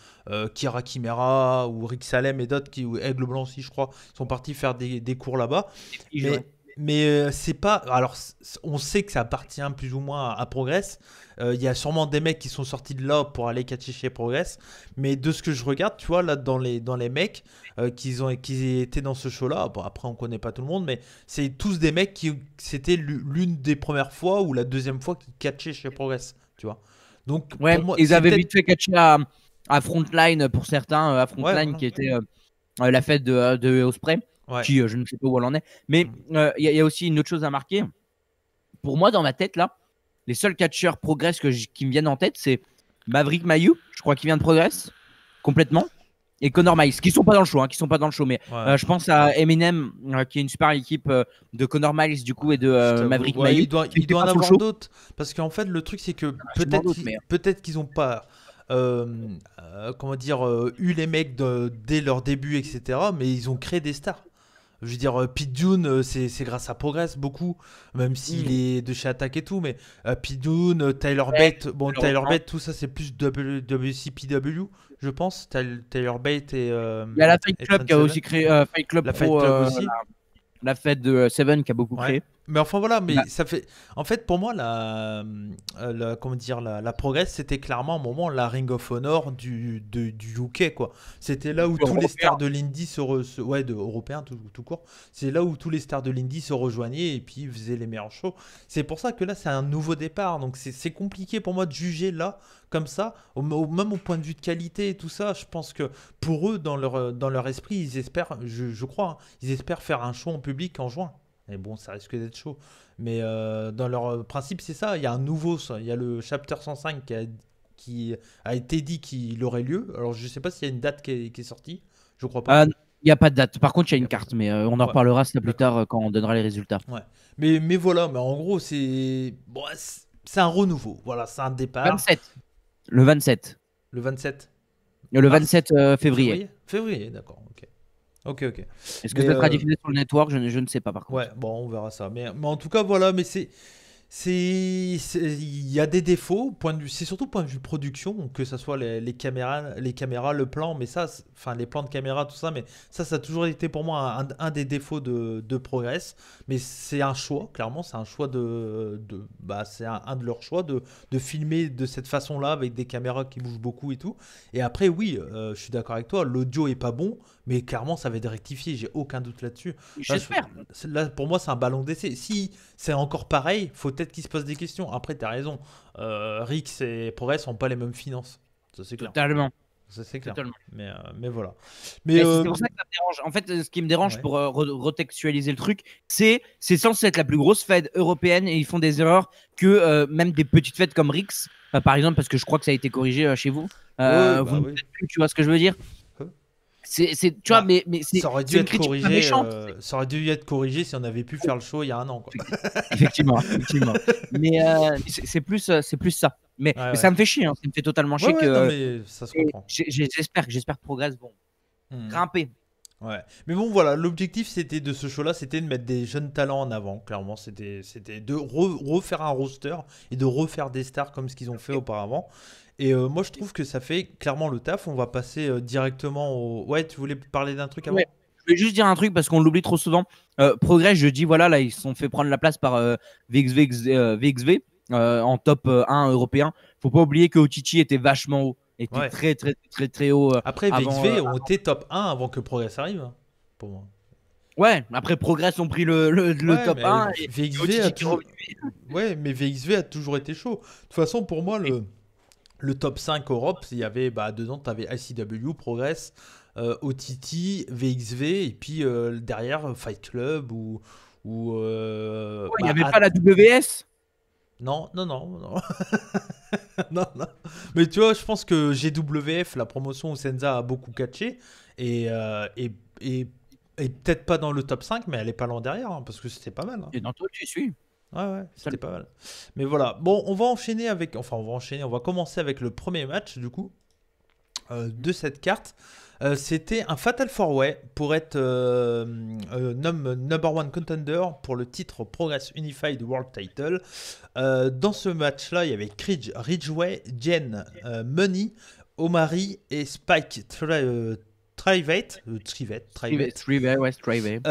Speaker 1: Kira Kimera ou Rick Salem et d'autres, ou Aigle Blanc aussi, je crois, sont partis faire des cours là-bas.
Speaker 2: Ouais.
Speaker 1: Mais c'est pas. Alors, on sait que ça appartient plus ou moins à Progress. Il y a sûrement des mecs qui sont sortis de là pour aller catcher chez Progress. Mais de ce que je regarde, tu vois, là, dans les mecs qui étaient dans ce show-là, bon, après, on connaît pas tout le monde, mais c'est tous des mecs qui. C'était l'une des premières fois ou la deuxième fois qu'ils catchaient chez Progress, tu vois. Donc,
Speaker 2: Ouais,
Speaker 1: pour moi,
Speaker 2: ils
Speaker 1: c'est
Speaker 2: avaient
Speaker 1: peut-être.
Speaker 2: vite fait catcher à Frontline pour certains, à
Speaker 1: Ouais,
Speaker 2: Frontline
Speaker 1: voilà.
Speaker 2: qui était la fête de Osprey,
Speaker 1: Ouais.
Speaker 2: qui je ne sais pas où elle en est. Mais il y a aussi une autre chose à marquer. Pour moi, dans ma tête, là, les seuls catcheurs Progress qui me viennent en tête, c'est Maverick Mayu, je crois qu'il vient de Progress, complètement, et Connor Miles, qui sont pas dans le show, qui sont pas dans le show, mais
Speaker 1: Ouais.
Speaker 2: je pense à Eminem, qui est une super équipe de Connor Miles, du coup, et de
Speaker 1: Je t'avoue,
Speaker 2: Maverick
Speaker 1: ouais,
Speaker 2: Mayu,
Speaker 1: il
Speaker 2: qui n'étaient
Speaker 1: doit en
Speaker 2: pas sur le
Speaker 1: avoir
Speaker 2: show.
Speaker 1: d'autres. Parce qu'en fait, le truc, c'est que
Speaker 2: Sûrement d'autres, mais
Speaker 1: peut-être qu'ils ont pas, comment dire, eu les mecs dès leur début, etc. Mais ils ont créé des stars. Je veux dire, Pete Dune, c'est grâce à Progress beaucoup, même s'il est de chez Attack et tout. Mais Pete Dune, Tyler
Speaker 2: ouais,
Speaker 1: Bate, bon, Tyler
Speaker 2: malheureusement.
Speaker 1: Bate, tout ça, c'est plus WCPW, je pense. Tyler Bate
Speaker 2: Il y a la Fight
Speaker 1: et
Speaker 2: Club
Speaker 1: Trent
Speaker 2: qui a
Speaker 1: Seven.
Speaker 2: aussi créé Fight Club
Speaker 1: La Fight
Speaker 2: Pro,
Speaker 1: Club aussi.
Speaker 2: la fête de Seven qui a beaucoup
Speaker 1: Ouais.
Speaker 2: créé.
Speaker 1: Mais enfin voilà,
Speaker 2: Bah,
Speaker 1: mais ça fait. En fait, pour moi, comment dire, la Progress, c'était clairement un moment la Ring of Honor du UK, quoi. C'était là où tous les
Speaker 2: européen.
Speaker 1: stars de l'indie ouais, européens tout court. C'est là où tous les stars de l'indie se rejoignaient et puis faisaient les meilleurs shows. C'est pour ça que là, c'est un nouveau départ. Donc c'est compliqué pour moi de juger là comme ça, même au point de vue de qualité et tout ça. Je pense que pour eux, dans leur esprit, ils espèrent, je crois, hein, ils espèrent faire un show en public en juin. Mais bon, ça risque d'être chaud. Mais dans leur principe, c'est ça. Il y a un nouveau, ça. Il y a le Chapter 105 qui a été dit qu'il aurait lieu. Alors, je sais pas s'il y a une date qui est sortie. Je crois pas.
Speaker 2: Il n'y a pas de date. Par contre, il y a
Speaker 1: Il y
Speaker 2: une
Speaker 1: a pas.
Speaker 2: carte, mais on en
Speaker 1: Ouais,
Speaker 2: reparlera ça plus
Speaker 1: d'accord.
Speaker 2: tard quand on donnera les résultats.
Speaker 1: Ouais. Mais voilà, mais en gros, c'est bon, c'est un renouveau. Voilà, c'est un départ.
Speaker 2: 27. Le 27.
Speaker 1: Le 27
Speaker 2: Le
Speaker 1: mars.
Speaker 2: 27 février.
Speaker 1: Février, d'accord. Ok. Ok, ok.
Speaker 2: Est-ce que
Speaker 1: Mais
Speaker 2: ça sera diffusé sur le network? Je ne sais pas par
Speaker 1: ouais,
Speaker 2: contre.
Speaker 1: bon, on verra ça. Mais en tout cas, voilà. Mais il y a des défauts, c'est surtout point de vue production, que ce soit les caméras, le plan, mais ça, enfin les plans de caméra, tout ça, mais ça a toujours été pour moi un des défauts de Progress. Mais c'est un choix, clairement, c'est un choix bah, c'est un de leurs choix de filmer de cette façon-là avec des caméras qui bougent beaucoup et tout. Et après, oui, je suis d'accord avec toi, l'audio est pas bon, mais clairement, ça va être rectifié, j'ai aucun doute là-dessus. Là,
Speaker 2: J'espère.
Speaker 1: là, pour moi, c'est un ballon d'essai. Si c'est encore pareil, faut peut-être qu'ils se posent des questions. Après, t'as raison. Rix et Progress n'ont pas les mêmes finances. Ça, c'est clair.
Speaker 2: Totalement.
Speaker 1: Ça, c'est clair.
Speaker 2: Totalement.
Speaker 1: Mais voilà. Mais
Speaker 2: Mais c'est pour ça que ça me dérange. En fait, ce qui me dérange
Speaker 1: ouais.
Speaker 2: pour retextualiser le truc, c'est censé être la plus grosse fête européenne et ils font des erreurs que même des petites fêtes comme Rix, par exemple, parce que je crois que ça a été corrigé chez vous.
Speaker 1: Ouais,
Speaker 2: Vous
Speaker 1: bah
Speaker 2: ne
Speaker 1: oui.
Speaker 2: faites plus, tu vois ce que je veux dire?
Speaker 1: Hein.
Speaker 2: Tu vois,
Speaker 1: Bah,
Speaker 2: mais
Speaker 1: ça aurait
Speaker 2: c'est
Speaker 1: dû
Speaker 2: une
Speaker 1: être
Speaker 2: critique pas
Speaker 1: corrigé.
Speaker 2: méchante.
Speaker 1: Ça aurait dû être corrigé si on avait pu faire le show il y a un an, quoi.
Speaker 2: Effectivement, effectivement. Mais c'est plus ça. Mais,
Speaker 1: Ouais,
Speaker 2: mais
Speaker 1: ouais.
Speaker 2: ça me fait chier, hein. Ça me fait totalement
Speaker 1: Ouais,
Speaker 2: chier
Speaker 1: ouais, non,
Speaker 2: que.
Speaker 1: mais ça se
Speaker 2: Et
Speaker 1: comprend.
Speaker 2: j'espère que Progress vont
Speaker 1: Hmm.
Speaker 2: grimper.
Speaker 1: Ouais. Mais bon, voilà, l'objectif c'était de ce show-là, c'était de mettre des jeunes talents en avant. Clairement, c'était de refaire un roster et de refaire des stars comme ce qu'ils ont fait auparavant. Et moi, je trouve que ça fait clairement le taf. On va passer directement au. Ouais, tu voulais parler d'un truc avant?
Speaker 2: Ouais. Je vais juste dire un truc parce qu'on l'oublie trop souvent. Progress, je dis, voilà, là, ils se sont fait prendre la place par VXV en top 1 européen. Faut pas oublier que Otichi était vachement haut. Était
Speaker 1: Ouais.
Speaker 2: très, très, très, très haut
Speaker 1: Après,
Speaker 2: avant.
Speaker 1: VXV ont été top 1 avant que Progress arrive, hein, pour moi.
Speaker 2: Ouais, après Progress ont pris le
Speaker 1: Ouais,
Speaker 2: top
Speaker 1: mais
Speaker 2: 1 et
Speaker 1: VXV a
Speaker 2: Otichi qui
Speaker 1: toujours.
Speaker 2: revient.
Speaker 1: Ouais, mais VXV a toujours été chaud. De toute façon, pour moi, le top 5 Europe, il y avait bah, dedans, tu avais ICW, Progress, OTT, VXV, et puis derrière Fight Club ou
Speaker 2: Il n'y avait pas la WS.
Speaker 1: non, non, non, non. Non, non. Mais tu vois, je pense que GWF, la promotion où Senza a beaucoup catché, et est peut-être pas dans le top 5, mais elle est pas loin derrière, hein, parce que c'était pas mal, hein.
Speaker 2: Et dans toi, tu suis.
Speaker 1: Ouais, c'était pas mal. Mais voilà. Bon, on va enchaîner avec. Enfin, on va enchaîner. On va commencer avec le premier match, du coup, de cette carte. C'était un Fatal 4-Way pour être number one contender pour le titre Progress Unified World Title. Dans ce match-là, il y avait Ridgeway, Jen, Money, Omari et Spike Trivate.
Speaker 2: Ouais, Strivate.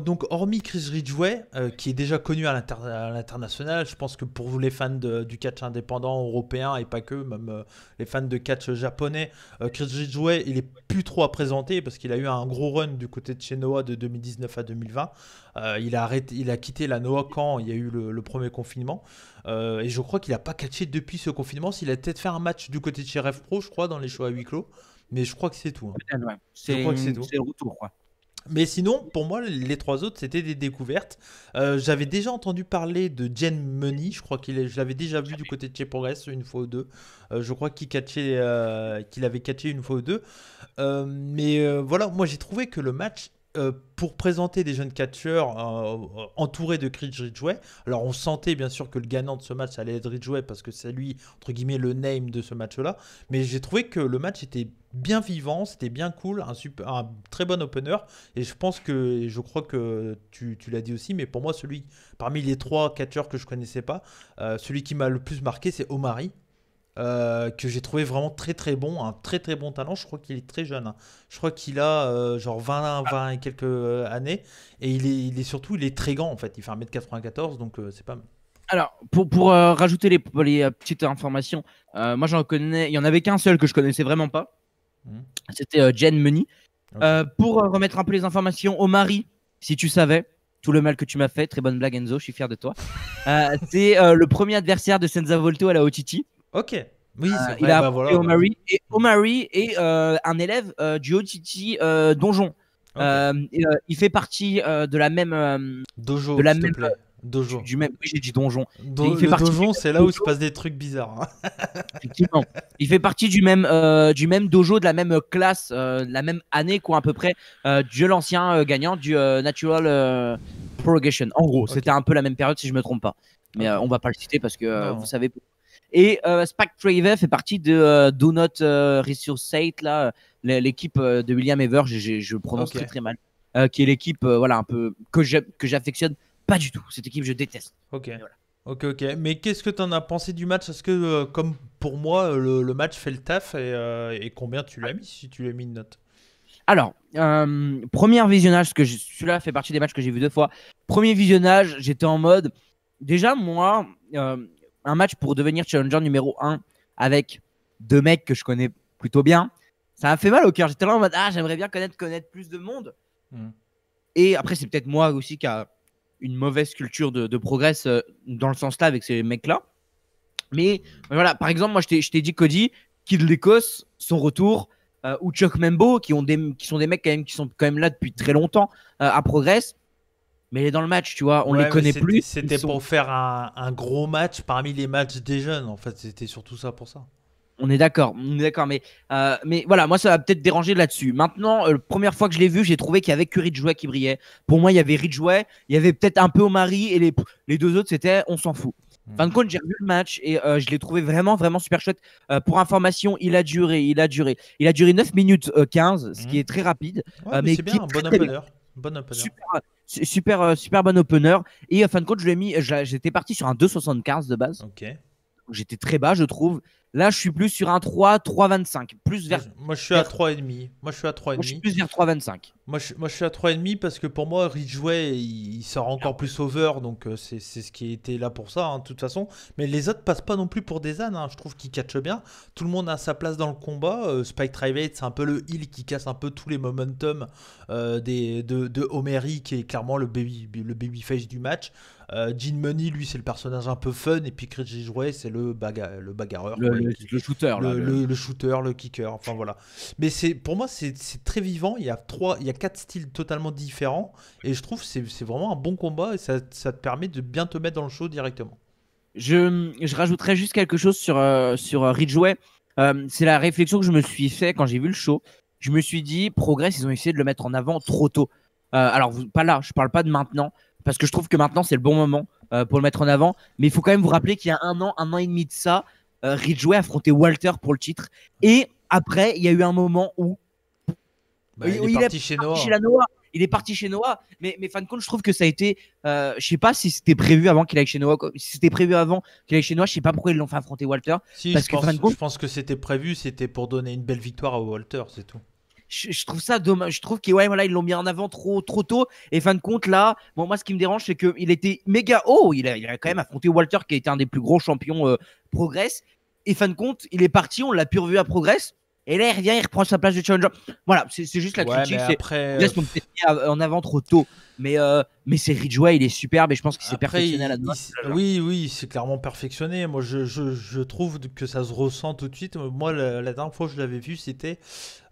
Speaker 1: Donc, hormis Chris Ridgeway, qui est déjà connu à l'international, je pense que pour les fans du catch indépendant européen et pas que, même les fans de catch japonais, Chris Ridgeway, il est plus trop à présenter parce qu'il a eu un gros run du côté de chez Noah de 2019 à 2020. Il a quitté la Noah quand il y a eu le premier confinement. Et je crois qu'il n'a pas catché depuis ce confinement. S'il a peut-être fait un match du côté de chez Rev Pro, je crois, dans les shows à huis clos. Mais je crois que c'est tout, hein.
Speaker 2: Peut-être, ouais.
Speaker 1: Je crois que c'est tout.
Speaker 2: C'est le retour, quoi.
Speaker 1: Mais sinon, pour moi, les trois autres, c'était des découvertes. J'avais déjà entendu parler de Jen Money. Je crois je l'avais déjà vu du côté de chez Progress une fois ou deux. Je crois qu'il avait catché une fois ou deux. Mais voilà, moi j'ai trouvé que le match, pour présenter des jeunes catcheurs entourés de Chris Ridgeway, alors on sentait bien sûr que le gagnant de ce match allait être Ridgeway parce que c'est lui, entre guillemets, le name de ce match-là. Mais j'ai trouvé que le match était bien vivant, c'était bien cool, un très bon opener. Et je crois que tu l'as dit aussi, mais pour moi, parmi les trois catcheurs que je connaissais pas, celui qui m'a le plus marqué, c'est Omari. Que j'ai trouvé vraiment très très bon, un très très bon talent. Je crois qu'il est très jeune, hein. Je crois qu'il a genre 20 et quelques années. Et il est très grand en fait. Il fait 1m94, donc c'est pas mal.
Speaker 2: Alors, pour rajouter les petites informations, moi j'en connais, il y en avait qu'un seul que je connaissais vraiment pas. C'était Jen Money.
Speaker 1: Ok.
Speaker 2: Pour remettre un peu les informations, Omari, si tu savais, tout le mal que tu m'as fait, très bonne blague Enzo, je suis fier de toi. C'est le premier adversaire de Senza Volto à la OTT.
Speaker 1: Ok. Oui, c'est vrai.
Speaker 2: Il a
Speaker 1: Bah
Speaker 2: affronté
Speaker 1: voilà.
Speaker 2: Omari, et Omari est un élève du OTT Donjon.
Speaker 1: Ok.
Speaker 2: Il fait partie de la même,
Speaker 1: Dojo,
Speaker 2: de la
Speaker 1: s'il te
Speaker 2: même,
Speaker 1: plaît. Dojo.
Speaker 2: du même. Oui, j'ai dit Donjon. Il fait
Speaker 1: Le
Speaker 2: partie
Speaker 1: dojo,
Speaker 2: du
Speaker 1: c'est
Speaker 2: même
Speaker 1: là où se
Speaker 2: dojo,
Speaker 1: passent des trucs bizarres, hein.
Speaker 2: effectivement. Il fait partie du même dojo, de la même classe, de la même année, quoi, à peu près, de l'ancien gagnant du Natural Progression. En gros,
Speaker 1: Ok.
Speaker 2: c'était un peu la même période, si je me trompe pas. Mais
Speaker 1: Ok.
Speaker 2: on va pas le citer parce que
Speaker 1: Non.
Speaker 2: vous savez. Et Spike Trave fait partie de Do Not Resuscitate, là, l'équipe de William Ever, je prononce
Speaker 1: Ok.
Speaker 2: très très mal, qui est l'équipe voilà, un peu que j'affectionne pas du tout. Cette équipe, je déteste.
Speaker 1: Ok.
Speaker 2: Voilà.
Speaker 1: Ok. Mais qu'est-ce que tu en as pensé du match? Est-ce que, comme pour moi, le match fait le taf et combien tu l'as mis si tu lui as mis une note?
Speaker 2: Alors, premier visionnage, celui-là fait partie des matchs que j'ai vu 2 fois. Premier visionnage, j'étais en mode. Déjà, moi, un match pour devenir challenger numéro 1 avec 2 mecs que je connais plutôt bien, ça m'a fait mal au cœur. J'étais là en mode, j'aimerais bien connaître plus de monde. Et après, c'est peut-être moi aussi qui a une mauvaise culture de progress dans le sens là avec ces mecs-là. Mais voilà, par exemple, moi, je t'ai dit, Cody, Kid Lekos, son retour, ou Chuck Membo, qui sont des mecs quand même, qui sont quand même là depuis très longtemps à Progress. Mais dans le match, tu vois, on les connaît plus.
Speaker 1: C'était pour faire un gros match parmi les matchs des jeunes. En fait, c'était surtout ça pour ça.
Speaker 2: On est d'accord, mais voilà, moi ça va peut-être déranger là-dessus. Maintenant, la première fois que je l'ai vu, j'ai trouvé qu'il y avait que Ridgeway qui brillait. Pour moi, il y avait Ridgeway, il y avait peut-être un peu Omari, et les deux autres, c'était on s'en fout. Fin de compte, j'ai revu le match et je l'ai trouvé vraiment, vraiment super chouette. Pour information, il a duré 9 minutes 15, ce qui est très rapide.
Speaker 1: Ouais, mais c'est bien, un bon opener. Bon opener.
Speaker 2: Super bon opener. Et fin de compte, j'étais parti sur un 2,75 de base.
Speaker 1: Ok.
Speaker 2: J'étais très bas, je trouve. Là, je suis plus sur un 3,25. Plus vers.
Speaker 1: Moi, je suis à 3,5. Moi, je suis à
Speaker 2: Moi, je suis
Speaker 1: 3,5.
Speaker 2: plus vers 3,25.
Speaker 1: Moi, je suis à 3,5 parce que pour moi, Ridgeway, il sort encore plus over. Donc, c'est ce qui était là pour ça, hein, de toute façon. Mais les autres passent pas non plus pour des ânes, hein. Je trouve qu'ils catchent bien. Tout le monde a sa place dans le combat. Spike Trivate, c'est un peu le heal qui casse un peu tous les momentum de Omeri, qui est clairement le babyface du match. Gene Money, lui, c'est le personnage un peu fun. Et puis Chris Ridgeway, c'est le bagarreur.
Speaker 2: Le shooter.
Speaker 1: Le shooter, le kicker, enfin voilà. Mais pour moi, c'est très vivant. Il y a 4 styles totalement différents. Et je trouve que c'est vraiment un bon combat. Et ça te permet de bien te mettre dans le show directement.
Speaker 2: Je rajouterais juste quelque chose sur Ridgeway. C'est la réflexion que je me suis fait quand j'ai vu le show. je me suis dit, Progress, ils ont essayé de le mettre en avant trop tôt. Alors, pas là, je parle pas de maintenant, parce que je trouve que maintenant, c'est le bon moment pour le mettre en avant. Mais il faut quand même vous rappeler qu'il y a un an et demi de ça, Ridgeway affrontait Walter pour le titre. Et après, il y a eu un moment où
Speaker 1: il est parti chez Noah.
Speaker 2: Il est parti chez Noah, mais fin de compte, je trouve que ça a été. Je sais pas si c'était prévu avant qu'il aille chez Noah. Si c'était prévu avant qu'il aille chez Noah, je sais pas pourquoi ils l'ont fait affronter Walter.
Speaker 1: Si, je pense que c'était prévu, c'était pour donner une belle victoire à Walter, c'est tout.
Speaker 2: Je trouve ça dommage. Je trouve qu'ils voilà, ils l'ont mis en avant trop tôt. Et fin de compte, là, bon, moi, ce qui me dérange, c'est qu'il était méga haut. Il a quand même affronté Walter, qui a été un des plus gros champions Progress. Et fin de compte, il est parti, on l'a pu revu à Progress. Et là, il revient, il reprend sa place de challenger. Voilà, c'est juste la critique.
Speaker 1: Après,
Speaker 2: laisse en avant trop tôt. Mais c'est Ridgeway, il est superbe et je pense qu'il s'est perfectionné à la note.
Speaker 1: Oui, c'est clairement perfectionné. Moi, je trouve que ça se ressent tout de suite. Moi, la dernière fois que je l'avais vu, c'était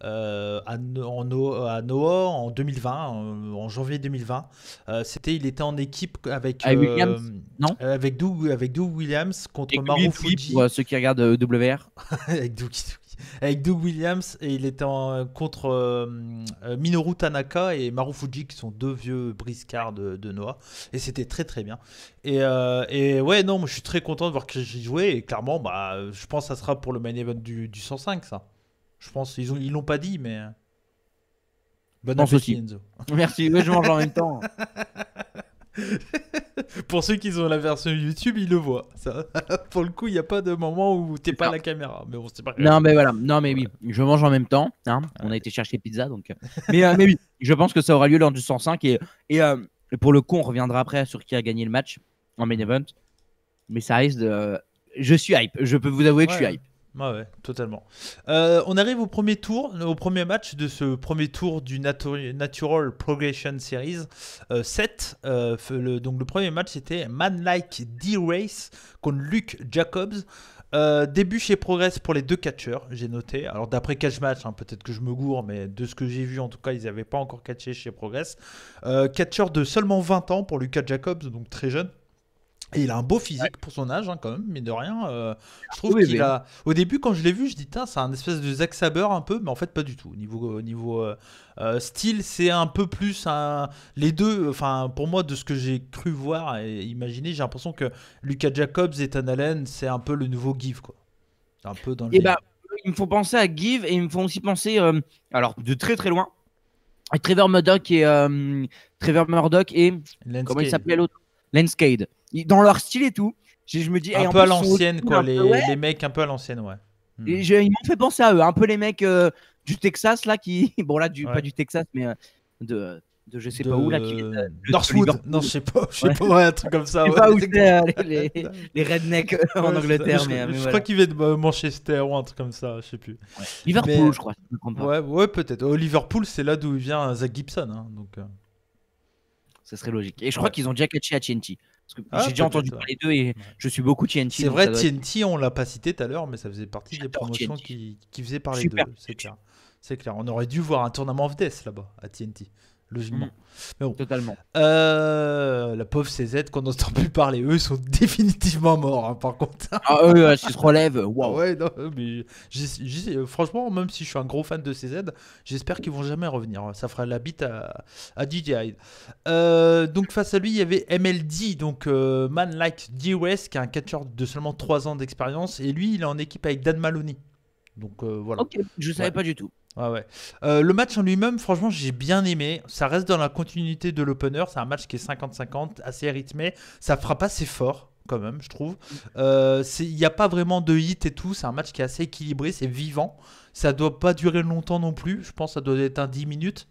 Speaker 1: à Noah en 2020, en janvier 2020. Il était en équipe avec
Speaker 2: Williams, non
Speaker 1: avec Doug Williams contre Maru Fuji.
Speaker 2: Pour ceux qui regardent WR.
Speaker 1: Avec Doug Williams, et il était contre Minoru Tanaka et Maru Fuji, qui sont deux vieux briscards de Noah, et c'était très très bien. Et ouais, non, moi je suis très content de voir que j'y jouais, et clairement, je pense que ça sera pour le main event du 105, ça. Je pense, ils l'ont pas dit, mais bon appétit, Enzo.
Speaker 2: Merci, je mange en même temps.
Speaker 1: Pour ceux qui ont la version YouTube, ils le voient. Ça, pour le coup, il n'y a pas de moment où t'es pas à la caméra. Mais bon, c'est pas grave.
Speaker 2: Non, mais voilà. Non, mais oui, je mange en même temps. Hein. On a été chercher pizza, donc. Mais oui, je pense que ça aura lieu lors du 105. Et pour le coup, on reviendra après sur qui a gagné le match en main event. Mais ça risque de. Je suis hype. Je peux vous avouer que je suis hype.
Speaker 1: Ouais, totalement. On arrive au premier tour, au premier match de ce premier tour du Natural Progression Series 7. Donc le premier match, c'était Man Like D-Race contre Luke Jacobs. Début chez Progress pour les deux catcheurs, j'ai noté. Alors d'après Catch Match, peut-être que je me gourre, mais de ce que j'ai vu, en tout cas, ils n'avaient pas encore catché chez Progress. Catcheur de seulement 20 ans pour Lucas Jacobs, donc très jeune. Et il a un beau physique pour son âge, quand même, mais de rien. Je trouve qu'il a. Au début, quand je l'ai vu, je dis, c'est un espèce de Zack Sabre un peu, mais en fait, pas du tout. Niveau style, c'est un peu plus les deux. Enfin, pour moi, de ce que j'ai cru voir et imaginer, j'ai l'impression que Lucas Jacobs et Ethan Allen, c'est un peu le nouveau Give, quoi. C'est un peu dans le.
Speaker 2: Ils me font penser à Give et ils me font aussi penser, alors de très très loin, à Trevor Murdoch et comment il s'appelait l'autre, Lanscade. Dans leur style et tout, je me dis
Speaker 1: un peu à l'ancienne, quoi, les mecs un peu à l'ancienne, ouais.
Speaker 2: Ils m'ont fait penser à eux, un peu les mecs du Texas là qui, bon là pas du Texas mais de je sais pas où là, qui
Speaker 1: Northwood, non je sais pas, un truc comme ça.
Speaker 2: Je sais pas où c'est les rednecks en Angleterre, mais
Speaker 1: je crois qu'il vient de Manchester ou un truc comme ça, je sais plus.
Speaker 2: Liverpool, je crois.
Speaker 1: Ouais, peut-être. Liverpool, c'est là d'où vient Zach Gibson, donc.
Speaker 2: Ça serait logique. Et je crois qu'ils ont déjà catché à TNT. Parce que j'ai déjà entendu parler d'eux et je suis beaucoup TNT.
Speaker 1: C'est vrai, TNT, on l'a pas cité tout à l'heure, mais ça faisait partie des promotions qui faisaient parler d'eux. C'est clair. On aurait dû voir un tournament of Death là-bas, à TNT. Logiquement. Mais bon.
Speaker 2: Totalement.
Speaker 1: La pauvre CZ qu'on n'entend plus parler, eux sont définitivement morts, par contre.
Speaker 2: Eux, s'ils se relèvent, waouh.
Speaker 1: Ouais, non, mais franchement, même si je suis un gros fan de CZ, j'espère qu'ils vont jamais revenir. Ça fera la bite à DJ Hyde. Donc face à lui, il y avait MLD, donc Man Like D-West, qui est un catcheur de seulement 3 ans d'expérience, et lui, il est en équipe avec Dan Maloney. Donc voilà.
Speaker 2: Ok, je savais pas du tout.
Speaker 1: Ouais. Le match en lui-même, franchement, j'ai bien aimé. Ça reste dans la continuité de l'opener. C'est un match qui est 50-50, assez rythmé. Ça frappe assez fort, quand même, je trouve. Il n'y a pas vraiment de hit et tout. C'est un match qui est assez équilibré, c'est vivant. Ça doit pas durer longtemps non plus. Je pense que ça doit être un 10 minutes.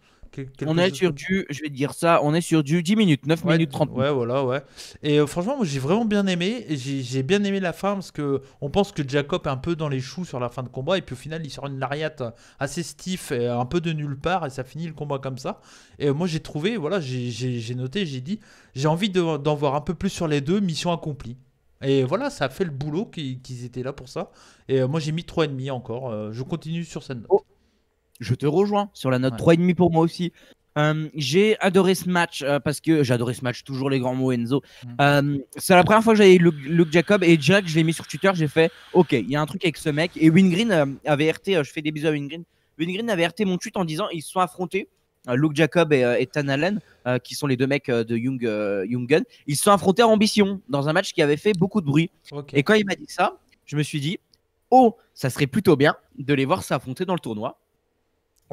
Speaker 2: On est sur je vais te dire ça, on est sur du 10 minutes, 9 minutes 30 minutes.
Speaker 1: Ouais, voilà, ouais. Et franchement, moi j'ai vraiment bien aimé. J'ai bien aimé la fin parce qu'on pense que Jacob est un peu dans les choux sur la fin de combat. Et puis au final, il sort une lariat assez stiff et un peu de nulle part. Et ça finit le combat comme ça. Et moi j'ai trouvé, voilà, j'ai noté, j'ai dit, j'ai envie d'en voir un peu plus sur les deux. Mission accomplie. Et voilà, ça a fait le boulot qu'ils étaient là pour ça. Et moi j'ai mis 3,5 encore. Je continue sur cette note.
Speaker 2: Je te rejoins sur la note 3,5 pour moi aussi. J'ai adoré ce match parce que j'ai adoré ce match, toujours les grands mots, Enzo. C'est la première fois que j'avais Luke Jacob et Jack, je l'ai mis sur Twitter. J'ai fait OK, il y a un truc avec ce mec. Et Wingreen avait RT, je fais des bisous à Wingreen. Benny Green avait RT mon tweet en disant ils se sont affrontés. Luke Jacob et Ethan Allen, qui sont les deux mecs de Young Gun, ils se sont affrontés à Ambition dans un match qui avait fait beaucoup de bruit.
Speaker 1: Okay.
Speaker 2: Et quand il m'a dit ça, je me suis dit, oh, ça serait plutôt bien de les voir s'affronter dans le tournoi.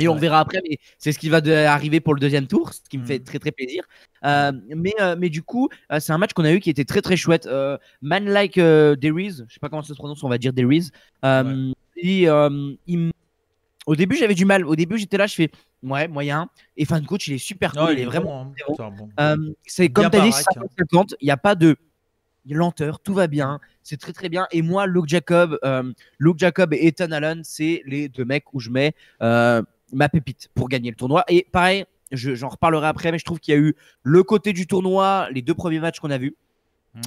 Speaker 2: Et on verra après, mais c'est ce qui va arriver pour le deuxième tour, ce qui me fait très très plaisir. Mais du coup, c'est un match qu'on a eu qui était très très chouette. Man Like Deriz, je sais pas comment ça se prononce, on va dire Deriz. Au début, j'avais du mal. Au début, j'étais là, je fais ouais, moyen. Et fan coach, il est super cool. Il est vraiment bon. C'est comme tu as dit, 50-50. Il n'y a pas de lenteur, tout va bien. C'est très très bien. Et moi, Luke Jacob et Ethan Allen, c'est les deux mecs où je mets ma pépite pour gagner le tournoi. Et pareil, j'en reparlerai après, mais je trouve qu'il y a eu le côté du tournoi, les deux premiers matchs qu'on a vus.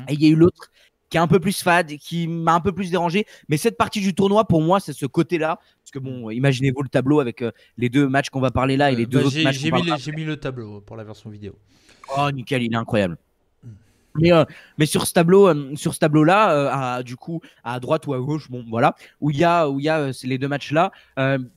Speaker 2: Et il y a eu l'autre qui est un peu plus fade, qui m'a un peu plus dérangé. Mais cette partie du tournoi, pour moi, c'est ce côté-là. Parce que bon, imaginez-vous le tableau avec les deux matchs qu'on va parler là et les deux autres matchs.
Speaker 1: J'ai mis le tableau pour la version vidéo.
Speaker 2: Oh, nickel, il est incroyable. Mais sur ce tableau-là, du coup, à droite ou à gauche, bon, voilà, où il y a les deux matchs-là,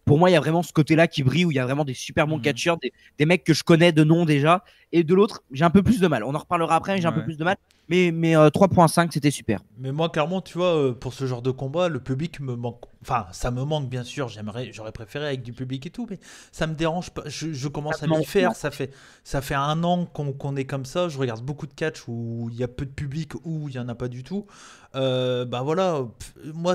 Speaker 2: pour moi, il y a vraiment ce côté-là qui brille, où il y a vraiment des super bons catcheurs, des mecs que je connais de nom déjà. Et de l'autre, j'ai un peu plus de mal. On en reparlera après, mais j'ai un peu plus de mal. Mais 3.5, c'était super.
Speaker 1: Mais moi, clairement, tu vois, pour ce genre de combat, le public me manque. Enfin, ça me manque, bien sûr. J'aurais préféré avec du public et tout, mais ça me dérange pas. Je commence à m'y faire. Ça fait 1 an qu'on est comme ça. Je regarde beaucoup de catch où il y a peu de public, où il y en a pas du tout. Bah voilà. Moi,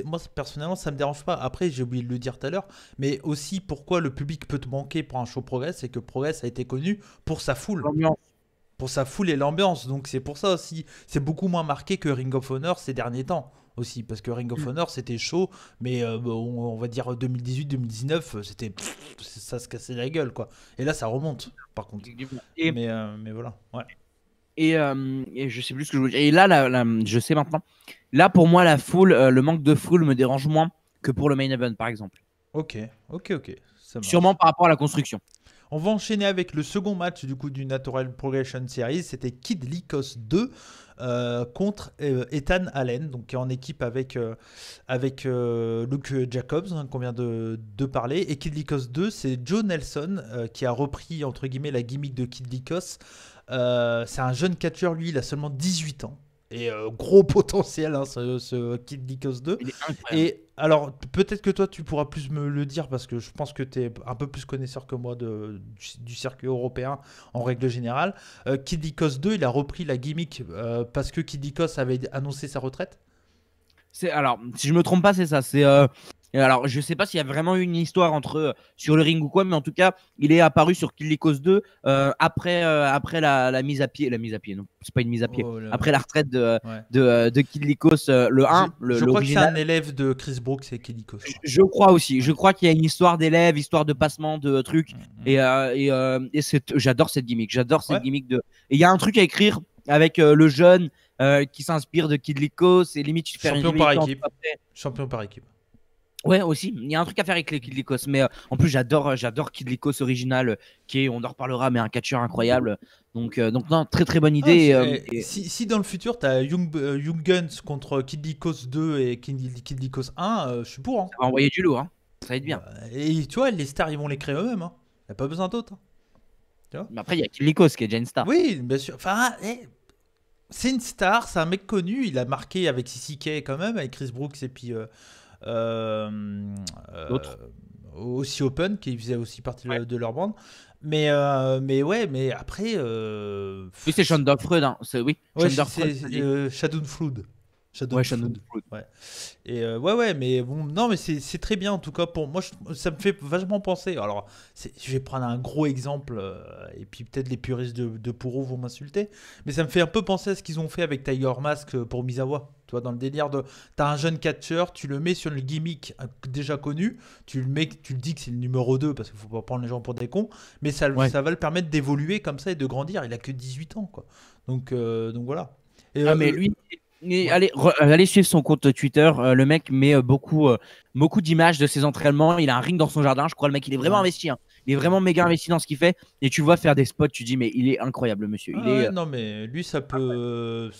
Speaker 1: moi, personnellement, ça me dérange pas. Après, j'ai oublié de le dire tout à l'heure, mais aussi pourquoi le public peut te manquer pour un show Progress, c'est que Progress a été connu pour sa foule. Pour sa foule et l'ambiance, donc c'est pour ça aussi, c'est beaucoup moins marqué que Ring of Honor ces derniers temps aussi, parce que Ring of Honor c'était chaud, mais on va dire 2018-2019, ça se cassait la gueule quoi. Et là ça remonte par contre. Mais voilà, ouais.
Speaker 2: Et je sais plus ce que je veux dire. Et là, je sais maintenant. Là pour moi la foule, le manque de foule me dérange moins que pour le main event par exemple.
Speaker 1: Ok.
Speaker 2: Sûrement par rapport à la construction.
Speaker 1: On va enchaîner avec le second match du coup du Natural Progression Series. C'était Kid Lycos 2 contre Ethan Allen, donc qui est en équipe avec Luke Jacobs, qu'on vient de parler. Et Kid Lycos 2, c'est Joe Nelson qui a repris entre guillemets la gimmick de Kid Lycos. C'est un jeune catcheur, lui, il a seulement 18 ans. Et gros potentiel, hein, ce Kid Lycos 2. Et alors, peut-être que toi, tu pourras plus me le dire parce que je pense que tu es un peu plus connaisseur que moi du circuit européen en règle générale. Kid Lycos 2, il a repris la gimmick parce que Kid Lycos avait annoncé sa retraite.
Speaker 2: Alors, si je me trompe pas, c'est ça. Alors, je sais pas s'il y a vraiment eu une histoire sur le ring ou quoi, mais en tout cas, il est apparu sur Kid Lycos 2 après la mise à pied. La mise à pied, non, c'est pas une mise à pied. Après la retraite de Kid Lycos, le 1.
Speaker 1: Je crois que c'est un élève de Chris Brooks et Kid Lycos.
Speaker 2: Je crois aussi. Je crois qu'il y a une histoire d'élève, histoire de passement de trucs. Et j'adore cette gimmick. Gimmick de. Et il y a un truc à écrire avec le jeune qui s'inspire de Kid Lycos et limite
Speaker 1: Champion par équipe.
Speaker 2: Ouais, aussi. Il y a un truc à faire avec les Kid Lycos. Mais en plus, j'adore Kid Lycos original, qui est, on en reparlera, mais un catcheur incroyable. Donc non, très très bonne idée.
Speaker 1: Si dans le futur, tu as Young Guns contre Kid Lycos 2 et Kid Lycos 1, je suis pour. Hein.
Speaker 2: Ça va envoyer du lourd. Hein. Ça va être bien.
Speaker 1: Et tu vois, les stars, ils vont les créer eux-mêmes. Hein. Il n'y a pas besoin d'autres. Hein.
Speaker 2: Mais après, il y a Kid Lycos qui est déjà une star.
Speaker 1: Oui, bien sûr. Enfin, c'est une star, c'est un mec connu. Il a marqué avec CCK quand même, avec Chris Brooks et puis... aussi Open qui faisait aussi partie de leur bande, mais après
Speaker 2: oui, c'est Sean Dogfreud, hein.
Speaker 1: Oui, c'est Shadow Flood. Ouais. Et mais bon, non, mais c'est très bien en tout cas pour moi. Ça me fait vachement penser. Alors, je vais prendre un gros exemple et puis peut-être les puristes de Puro vont m'insulter, mais ça me fait un peu penser à ce qu'ils ont fait avec Tiger Mask pour Misawa. Tu vois, dans le délire de, t'as un jeune catcheur, tu le mets sur le gimmick déjà connu, tu le dis que c'est le numéro 2 parce qu'il faut pas prendre les gens pour des cons, mais ça va le permettre d'évoluer comme ça et de grandir. Il a que 18 ans, quoi. Donc voilà.
Speaker 2: Mais lui. Allez suivre son compte Twitter. Le mec met beaucoup d'images de ses entraînements. Il a un ring dans son jardin. Je crois le mec il est vraiment investi. Hein. Il est vraiment méga investi dans ce qu'il fait. Et tu le vois faire des spots, tu dis, mais il est incroyable, le monsieur. Il
Speaker 1: Ah
Speaker 2: est
Speaker 1: ouais, non, mais lui, ça peut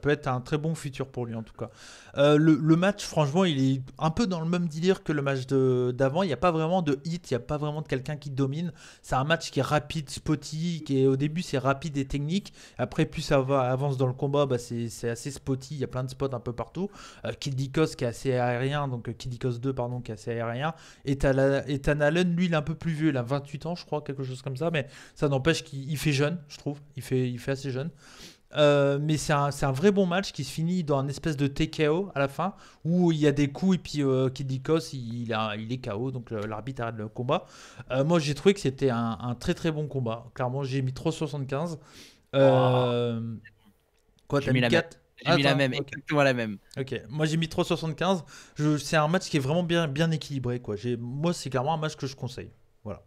Speaker 1: être un très bon futur pour lui en tout cas. Le match, franchement, il est un peu dans le même délire que le match d'avant. Il n'y a pas vraiment de hit, il n'y a pas vraiment de quelqu'un qui domine. C'est un match qui est rapide, spotty, au début c'est rapide et technique. Après, plus avance dans le combat, bah, c'est assez spotty. Il y a plein de spots un peu partout. Kid Likos qui est assez aérien, donc Kid Likos 2, pardon, qui est assez aérien. Ethan Allen, lui, il est un peu plus vieux, il a 28 ans, je crois, quelque chose comme ça, mais ça n'empêche qu'il fait jeune, je trouve. Il fait assez jeune. Mais c'est un vrai bon match qui se finit dans un espèce de TKO à la fin où il y a des coups et puis Kid Likos il est KO, donc l'arbitre arrête le combat. Moi j'ai trouvé que c'était un très très bon combat. Clairement, j'ai mis 3,75.
Speaker 2: Oh,
Speaker 1: Quoi,
Speaker 2: j'ai
Speaker 1: t'as
Speaker 2: mis
Speaker 1: mis
Speaker 2: la même.
Speaker 1: 4?
Speaker 2: J'ai
Speaker 1: Ah,
Speaker 2: mis la
Speaker 1: toi,
Speaker 2: même,
Speaker 1: ok.
Speaker 2: exactement la même.
Speaker 1: Ok, moi j'ai mis 3,75. C'est un match qui est vraiment bien équilibré, quoi. Moi, c'est clairement un match que je conseille. Voilà.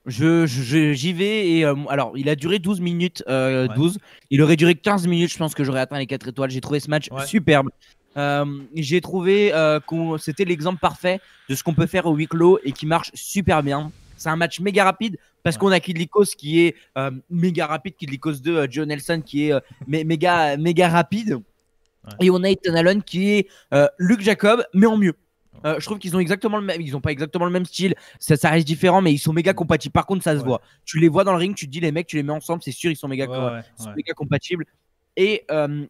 Speaker 2: J'y vais et alors il a duré 12 minutes,
Speaker 1: Ouais.
Speaker 2: 12. Il aurait duré 15 minutes, je pense que j'aurais atteint les 4 étoiles. J'ai trouvé ce match
Speaker 1: Ouais.
Speaker 2: superbe. J'ai trouvé que c'était l'exemple parfait de ce qu'on peut faire au huis clos et qui marche super bien. C'est un match méga rapide parce
Speaker 1: Ouais.
Speaker 2: qu'on a Kid Likos qui est méga rapide, Kid Likos 2, Joe Nelson qui est méga rapide.
Speaker 1: Ouais.
Speaker 2: Et on a Ethan Allen qui est Luke Jacob, mais en mieux.
Speaker 1: Ouais.
Speaker 2: Je trouve qu'ils ont exactement le même, ils ont pas exactement le même style, ça reste différent, mais ils sont méga compatibles. Par contre, ça se
Speaker 1: Ouais.
Speaker 2: voit. Tu les vois dans le ring, tu te dis les mecs, tu les mets ensemble, c'est sûr, ils sont
Speaker 1: Ouais, ouais,
Speaker 2: sont
Speaker 1: ouais.
Speaker 2: méga compatibles. Et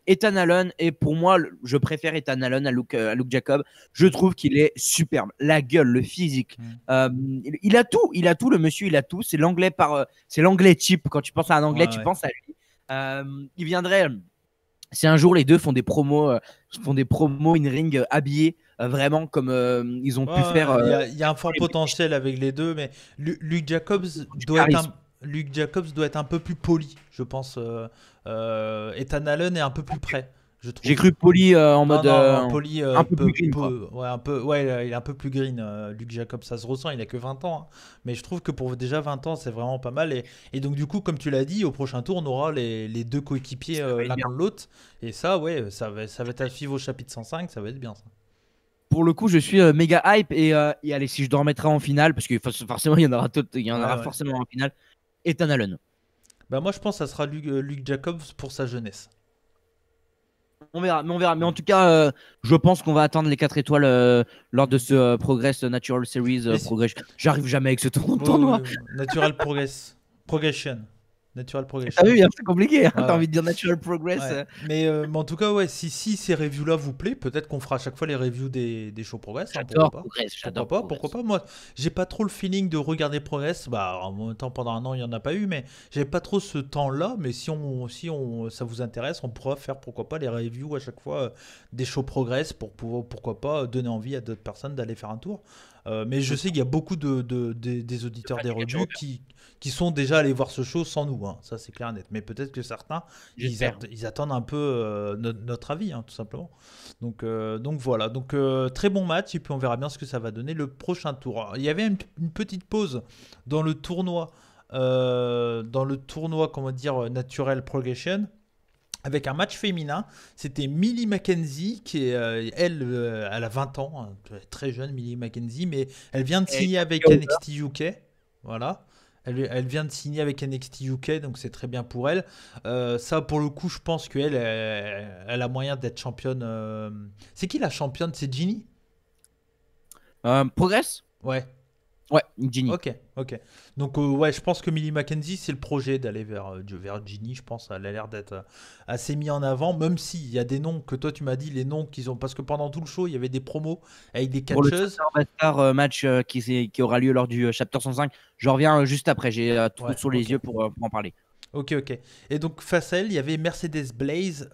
Speaker 2: Ethan Allen, et pour moi, je préfère Ethan Allen à Luke Jacob. Je trouve qu'il est superbe. La gueule, le physique.
Speaker 1: Mm.
Speaker 2: Il a tout, le monsieur, il a tout. C'est l'anglais cheap. Quand tu penses à un anglais,
Speaker 1: Ouais,
Speaker 2: tu
Speaker 1: ouais.
Speaker 2: penses à lui. Il viendrait. Si un jour les deux font des promos in ring habillés vraiment comme ils ont
Speaker 1: Ouais,
Speaker 2: pu faire
Speaker 1: ouais, il y a un fort potentiel avec les deux, mais
Speaker 2: du charisme.
Speaker 1: Luke Jacobs doit être un peu plus poli, je pense. Ethan Allen est un peu plus près, je
Speaker 2: J'ai
Speaker 1: trouve.
Speaker 2: cru Poli en
Speaker 1: Non,
Speaker 2: mode
Speaker 1: non, non, poli,
Speaker 2: un peu plus clean quoi.
Speaker 1: ouais, un peu, ouais, il est un peu plus green. Luke Jacobs, ça se ressent, il a que 20 ans, hein. Mais je trouve que pour déjà 20 ans, c'est vraiment pas mal. Et donc, du coup, comme tu l'as dit, au prochain tour, on aura les deux coéquipiers
Speaker 2: Ça va être
Speaker 1: l'un
Speaker 2: bien.
Speaker 1: contre l'autre. Et ça, ouais, ça va être à suivre au chapitre 105, ça va être bien ça.
Speaker 2: Pour le coup, je suis méga hype et allez, si je dois en mettre un en finale parce que forcément il y en
Speaker 1: Ouais,
Speaker 2: aura
Speaker 1: ouais.
Speaker 2: forcément en finale. Ethan Allen.
Speaker 1: Bah, moi, je pense que ça sera Luke Jacobs pour sa jeunesse.
Speaker 2: On verra, mais on verra. Mais en tout cas, je pense qu'on va atteindre les 4 étoiles lors de ce Progress Natural Series
Speaker 1: Mais
Speaker 2: Progression. J'arrive jamais avec ce tournoi.
Speaker 1: ouais, Progression. Natural
Speaker 2: T'as
Speaker 1: Progression.
Speaker 2: vu, c'est compliqué, hein.
Speaker 1: Ouais,
Speaker 2: T'as
Speaker 1: ouais.
Speaker 2: envie de dire Natural Progress.
Speaker 1: Ouais. Mais en tout cas, ouais, si ces reviews-là vous plaît, peut-être qu'on fera à chaque fois les reviews des shows Progress, hein, pourquoi
Speaker 2: J'adore
Speaker 1: pas.
Speaker 2: Progress,
Speaker 1: Pourquoi
Speaker 2: j'adore
Speaker 1: pas, pourquoi
Speaker 2: Progress.
Speaker 1: pas. Moi, j'ai pas trop le feeling de regarder Progress. Bah, en même temps, pendant un an, il y en a pas eu, mais j'avais pas trop ce temps-là. Mais ça vous intéresse, on pourra faire, pourquoi pas, les reviews à chaque fois des shows Progress pour pouvoir, pourquoi pas, donner envie à d'autres personnes d'aller faire un tour. Mais je sais qu'il y a beaucoup des auditeurs des rebuts qui sont déjà allés voir ce show sans nous, hein. Ça c'est clair et net. Mais peut-être que certains,
Speaker 2: J'espère.
Speaker 1: ils attendent un peu notre avis, hein, tout simplement. Donc voilà, donc très bon match et puis on verra bien ce que ça va donner le prochain tour. Alors, il y avait une petite pause dans le tournoi, comment dire, Natural Progression. Avec un match féminin, c'était Millie McKenzie qui est, elle, elle a 20 ans, hein, très jeune Millie McKenzie, mais elle vient de
Speaker 2: Et
Speaker 1: signer avec NXT UK. Voilà. Elle vient de signer avec NXT UK, donc c'est très bien pour elle. Ça, pour le coup, je pense qu'elle elle a moyen d'être championne. C'est qui la championne? C'est Ginny?
Speaker 2: Progress?
Speaker 1: Ouais.
Speaker 2: Ouais, Ginny.
Speaker 1: Ok, ok. Donc ouais, je pense que Millie McKenzie, c'est le projet d'aller vers Ginny. Je pense elle a l'air d'être assez mis en avant, même s'il y a des noms que toi tu m'as dit, les noms qu'ils ont, parce que pendant tout le show, il y avait des promos avec des
Speaker 2: Pour le
Speaker 1: catcheuses.
Speaker 2: Bastard match qui aura lieu lors du Chapter 105, je reviens juste après. J'ai tout
Speaker 1: Ouais,
Speaker 2: sous les
Speaker 1: ok.
Speaker 2: yeux pour en parler.
Speaker 1: Ok, ok. Et donc face à elle, il y avait Mercedes Blaze,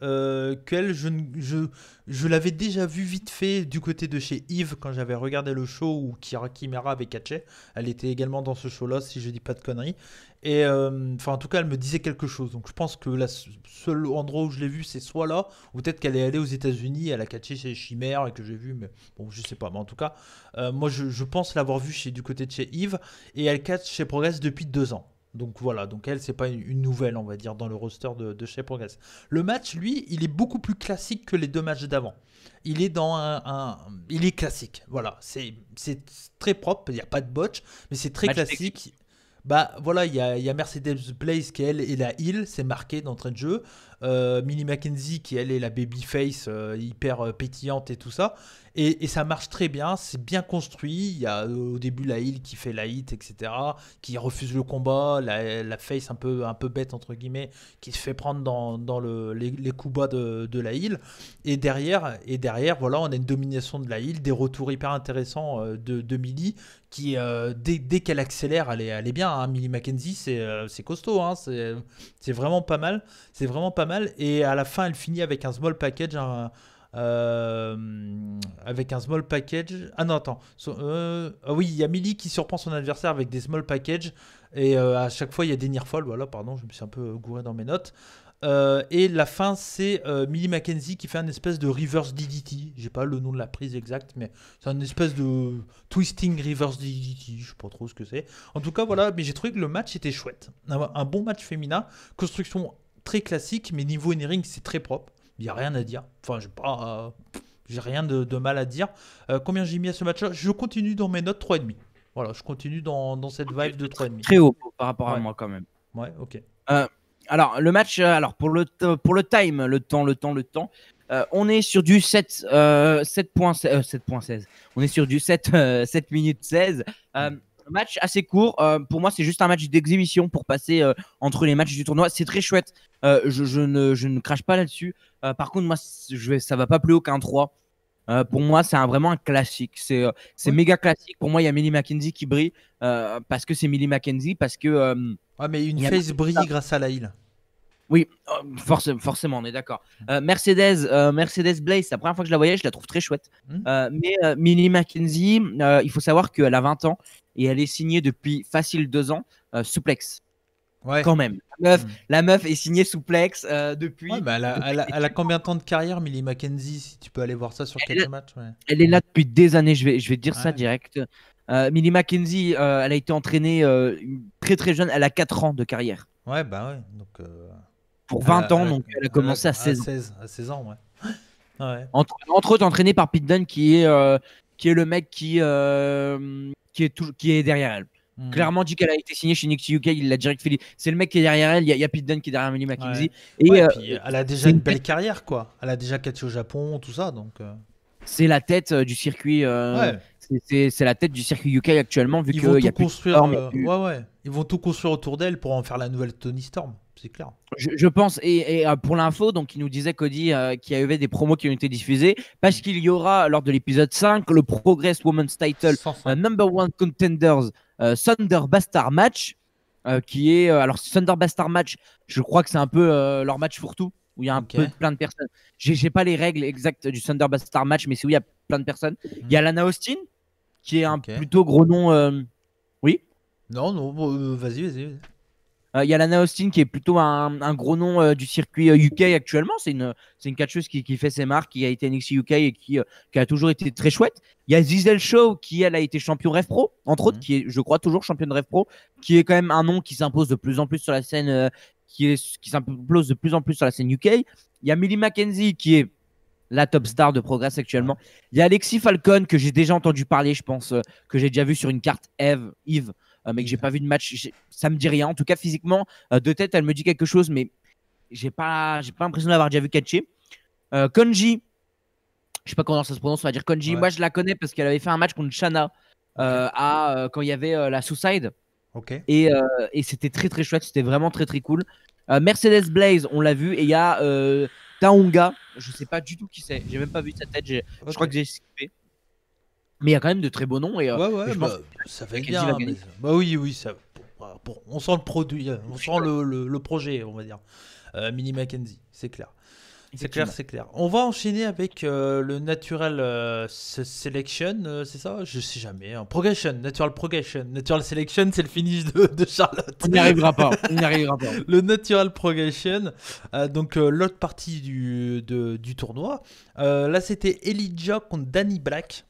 Speaker 1: qu'elle, je l'avais déjà vu vite fait du côté de chez Yves quand j'avais regardé le show où Kira Kimera avait catché. Elle était également dans ce show-là, si je dis pas de conneries. Et enfin, en tout cas, elle me disait quelque chose. Donc je pense que le seul endroit où je l'ai vu, c'est soit là, ou peut-être qu'elle est allée aux États-Unis, elle a catché chez Chimère et que j'ai vu, mais bon, je sais pas. Mais en tout cas, moi, je pense l'avoir vu du côté de chez Yves, et elle catch chez Progress depuis 2 ans. Donc voilà, donc elle, c'est pas une nouvelle, on va dire, dans le roster de chez Progress. Le match, lui, il est beaucoup plus classique que les 2 matchs d'avant. Il est dans il est classique, voilà. C'est très propre, il n'y a pas de botch, mais c'est très
Speaker 2: Match
Speaker 1: classique. Bah voilà, il y a Mercedes Blaze qui elle est la heel, c'est marqué d'entrée de jeu. Millie McKenzie qui elle est la babyface hyper pétillante et tout ça. Et ça marche très bien, c'est bien construit. Il y a au début la heel qui fait la hit, etc. Qui refuse le combat, la face un peu bête entre guillemets, qui se fait prendre dans les coups bas de la heel. Et derrière, voilà, on a une domination de la heel, des retours hyper intéressants de Millie qui, dès qu'elle accélère, elle est bien. Hein. Millie McKenzie, c'est costaud, hein. C'est vraiment pas mal. C'est vraiment pas mal. Et à la fin, elle finit avec un small package. Avec un small package. Ah non, attends. Ah oui, il y a Millie qui surprend son adversaire avec des small packages. Et à chaque fois, il y a des near fall. Voilà, pardon, je me suis un peu gouré dans mes notes. Et la fin, c'est Millie McKenzie qui fait un espèce de reverse DDT. J'ai pas le nom de la prise exacte, mais c'est un espèce de twisting reverse DDT. Je sais pas trop ce que c'est. En tout cas, voilà. Mais j'ai trouvé que le match était chouette. Un bon match féminin. Construction très classique, mais niveau in-ring, c'est très propre. Il n'y a rien à dire. Enfin, j'ai rien de mal à dire. Combien j'ai mis à ce match-là? Je continue dans mes notes 3,5. Voilà, je continue dans cette vibe de 3,5.
Speaker 2: Très haut par rapport à
Speaker 1: Ouais.
Speaker 2: moi quand même.
Speaker 1: Ouais, ok.
Speaker 2: Alors, le match, pour le time, le temps, on est sur du 7.16. On est sur du 7 minutes 16. Match assez court. Pour moi, c'est juste un match d'exhibition pour passer entre les matchs du tournoi. C'est très chouette. Je ne crache pas là-dessus. Par contre, moi, ça va pas plus haut qu'un 3. Pour moi, c'est vraiment un classique. C'est
Speaker 1: Ouais.
Speaker 2: méga classique. Pour moi, il y a Millie McKenzie qui brille parce que c'est Millie McKenzie, parce que
Speaker 1: Ouais, mais une
Speaker 2: il y a
Speaker 1: face brille grâce à la heal.
Speaker 2: oui, forcément, on est d'accord. Mercedes Blaze, c'est la première fois que je la voyais, je la trouve très chouette. Mais Millie McKenzie, il faut savoir qu'elle a 20 ans et elle est signée depuis facile 2 ans, Suplex.
Speaker 1: Ouais.
Speaker 2: Quand même. La meuf est signée Suplex depuis.
Speaker 1: Ouais, mais elle a combien de temps de carrière, Millie McKenzie, si tu peux aller voir ça sur quelques matchs? Ouais.
Speaker 2: Elle est là depuis des années, je vais te dire ça
Speaker 1: Ouais.
Speaker 2: direct. Millie McKenzie, elle a été entraînée très très jeune, elle a 4 ans de carrière.
Speaker 1: Ouais, bah ouais. Donc,
Speaker 2: Pour 20 ans, donc elle a commencé à 16 ans.
Speaker 1: À 16 ans, ouais. Ouais.
Speaker 2: Entre autres, entraîné par Pete Dunne, qui est le mec qui est derrière elle. Clairement dit qu'elle a été signée chez NXT UK, il l'a direct fait. C'est le mec qui est derrière elle, il y a Pete Dunne qui est derrière Millie McKenzie.
Speaker 1: Ouais.
Speaker 2: Et
Speaker 1: Puis elle a déjà une belle carrière, quoi. Elle a déjà catché au Japon, tout ça, donc.
Speaker 2: c'est la tête du circuit.
Speaker 1: Ouais.
Speaker 2: C'est la tête du circuit UK actuellement, vu
Speaker 1: Ils vont
Speaker 2: qu'il y
Speaker 1: tout
Speaker 2: a plus
Speaker 1: construire.
Speaker 2: Storm et plus-
Speaker 1: Ouais. Ils vont tout construire autour d'elle pour en faire la nouvelle Tony Storm, c'est clair.
Speaker 2: Je pense, et pour l'info, donc il nous disait Cody qu'il y avait des promos qui ont été diffusés, parce qu'il y aura lors de l'épisode 5 le Progress Women's Title
Speaker 1: 105.
Speaker 2: Number One Contenders Thunder Bastard match, qui est alors Thunder Bastard match, je crois que c'est un peu leur match fourre-tout, où il y a plein de personnes. J'ai pas les règles exactes du Thunder Bastard match, mais c'est où il y a plein de personnes. Il y a Lana Austin, qui est un plutôt gros nom. Oui.
Speaker 1: Non, vas-y.
Speaker 2: Il y a Lana Austin qui est plutôt un gros nom du circuit UK actuellement. C'est une catcheuse qui fait ses marques, qui a été NXT UK et qui a toujours été très chouette. Il y a Zizel Show qui, elle, a été champion Rev Pro, entre autres, qui est, je crois, toujours championne Rev Pro, qui est quand même un nom qui s'impose de plus en plus sur la scène, qui s'impose de plus en plus sur la scène UK. Il y a Millie McKenzie qui est la top star de Progress actuellement. Il y a Alexis Falcon que j'ai déjà entendu parler, je pense, que j'ai déjà vu sur une carte Eve, mais que j'ai pas vu de match. Ça me dit rien. En tout cas, physiquement, de tête, elle me dit quelque chose, mais j'ai pas l'impression d'avoir déjà vu catcher. Konji, je sais pas comment ça se prononce, on va dire Konji.
Speaker 1: Ouais.
Speaker 2: Moi, je la connais parce qu'elle avait fait un match contre Shana quand il y avait la Suicide.
Speaker 1: Ok.
Speaker 2: Et c'était très très chouette, c'était vraiment très très cool. Mercedes Blaze, on l'a vu, et il y a Taonga, je sais pas du tout qui c'est, j'ai même pas vu sa tête, je crois que j'ai skippé. Mais il y a quand même de très beaux noms. Et je pense
Speaker 1: ça va être bien. Oui, ça, on sent le produit, on sent le projet, on va dire. Millie McKenzie, c'est clair. C'est clair. On va enchaîner avec le Natural Selection, c'est ça? Je sais jamais. Natural Progression. Natural Selection, c'est le finish de Charlotte.
Speaker 2: On n'y arrivera pas.
Speaker 1: Le Natural Progression, donc l'autre partie du tournoi. Là, c'était Elijah contre Danny Black.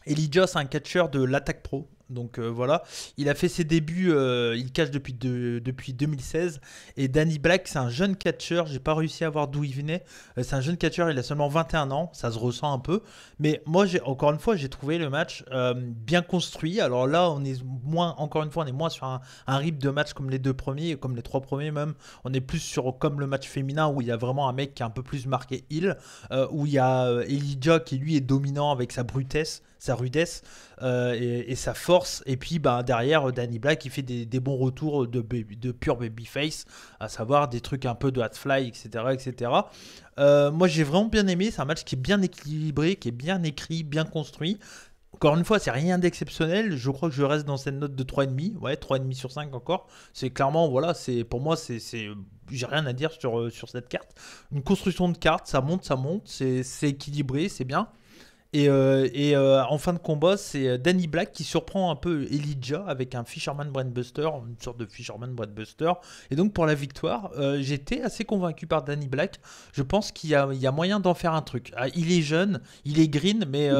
Speaker 1: Elijah, c'est un catcheur de l'Attack Pro. Donc voilà, il a fait ses débuts, il catch depuis 2016. Et Danny Black, c'est un jeune catcheur, j'ai pas réussi à voir d'où il venait. C'est un jeune catcheur, il a seulement 21 ans, ça se ressent un peu. Mais moi, encore une fois, j'ai trouvé le match bien construit. Alors là, encore une fois, on est moins sur un rythme de match comme les deux premiers, comme les trois premiers même. On est plus sur comme le match féminin où il y a vraiment un mec qui est un peu plus marqué heel, où il y a Elijah qui lui est dominant avec sa brutesse, sa rudesse et sa force. Et puis derrière, Danny Black, il fait des bons retours de pure babyface, à savoir des trucs un peu de hatfly, etc. etc. Moi, j'ai vraiment bien aimé. C'est un match qui est bien équilibré, qui est bien écrit, bien construit. Encore une fois, c'est rien d'exceptionnel. Je crois que je reste dans cette note de 3,5. Ouais, 3,5 sur 5 encore. C'est clairement, voilà, pour moi, j'ai rien à dire sur cette carte. Une construction de carte, ça monte, c'est équilibré, c'est bien. Et en fin de combat, c'est Danny Black qui surprend un peu Elijah avec un Fisherman Brainbuster, une sorte de Fisherman Brainbuster. Et donc pour la victoire, j'étais assez convaincu par Danny Black. Je pense qu'il y a moyen d'en faire un truc. Ah, il est jeune, il est green, mais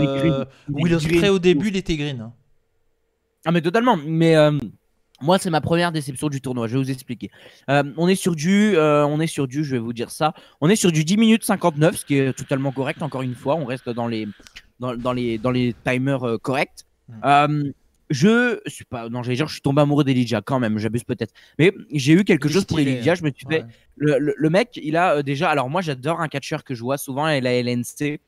Speaker 1: Will Ospreay au début, il était green.
Speaker 2: Ah mais totalement, mais moi c'est ma première déception du tournoi, je vais vous expliquer. On est sur du, je vais vous dire ça, on est sur du 10 minutes 59, ce qui est totalement correct, encore une fois, on reste dans les timers corrects. Je suis pas, non, j'allais dire, je suis tombé amoureux d'Elijah quand même, j'abuse peut-être, mais j'ai eu quelque chose pour Elijah, je me suis fait, le mec, il a déjà, alors moi j'adore un catcheur que je vois souvent, et la LNC.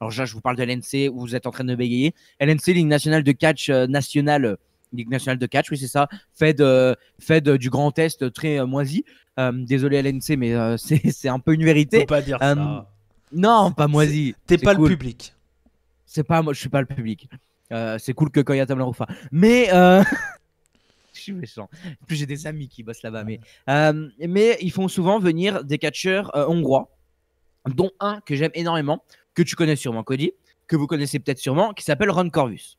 Speaker 2: Alors là, je vous parle de LNC où vous êtes en train de bégayer. LNC, Ligue nationale de catch nationale. Ligue nationale de catch, oui, c'est ça. Fed du Grand Est très moisi. Désolé LNC, mais c'est un peu une vérité.
Speaker 1: Faut pas dire ça.
Speaker 2: Non, pas moisi.
Speaker 1: T'es pas
Speaker 2: cool.
Speaker 1: le public.
Speaker 2: C'est pas moi, je suis pas le public. C'est cool que Koya Tamlaroufa. Mais je suis méchant. En plus, j'ai des amis qui bossent là-bas. Mais ils font souvent venir des catcheurs hongrois, dont un que j'aime énormément, que tu connais sûrement, Cody, que vous connaissez peut-être sûrement, qui s'appelle Ron Corvus.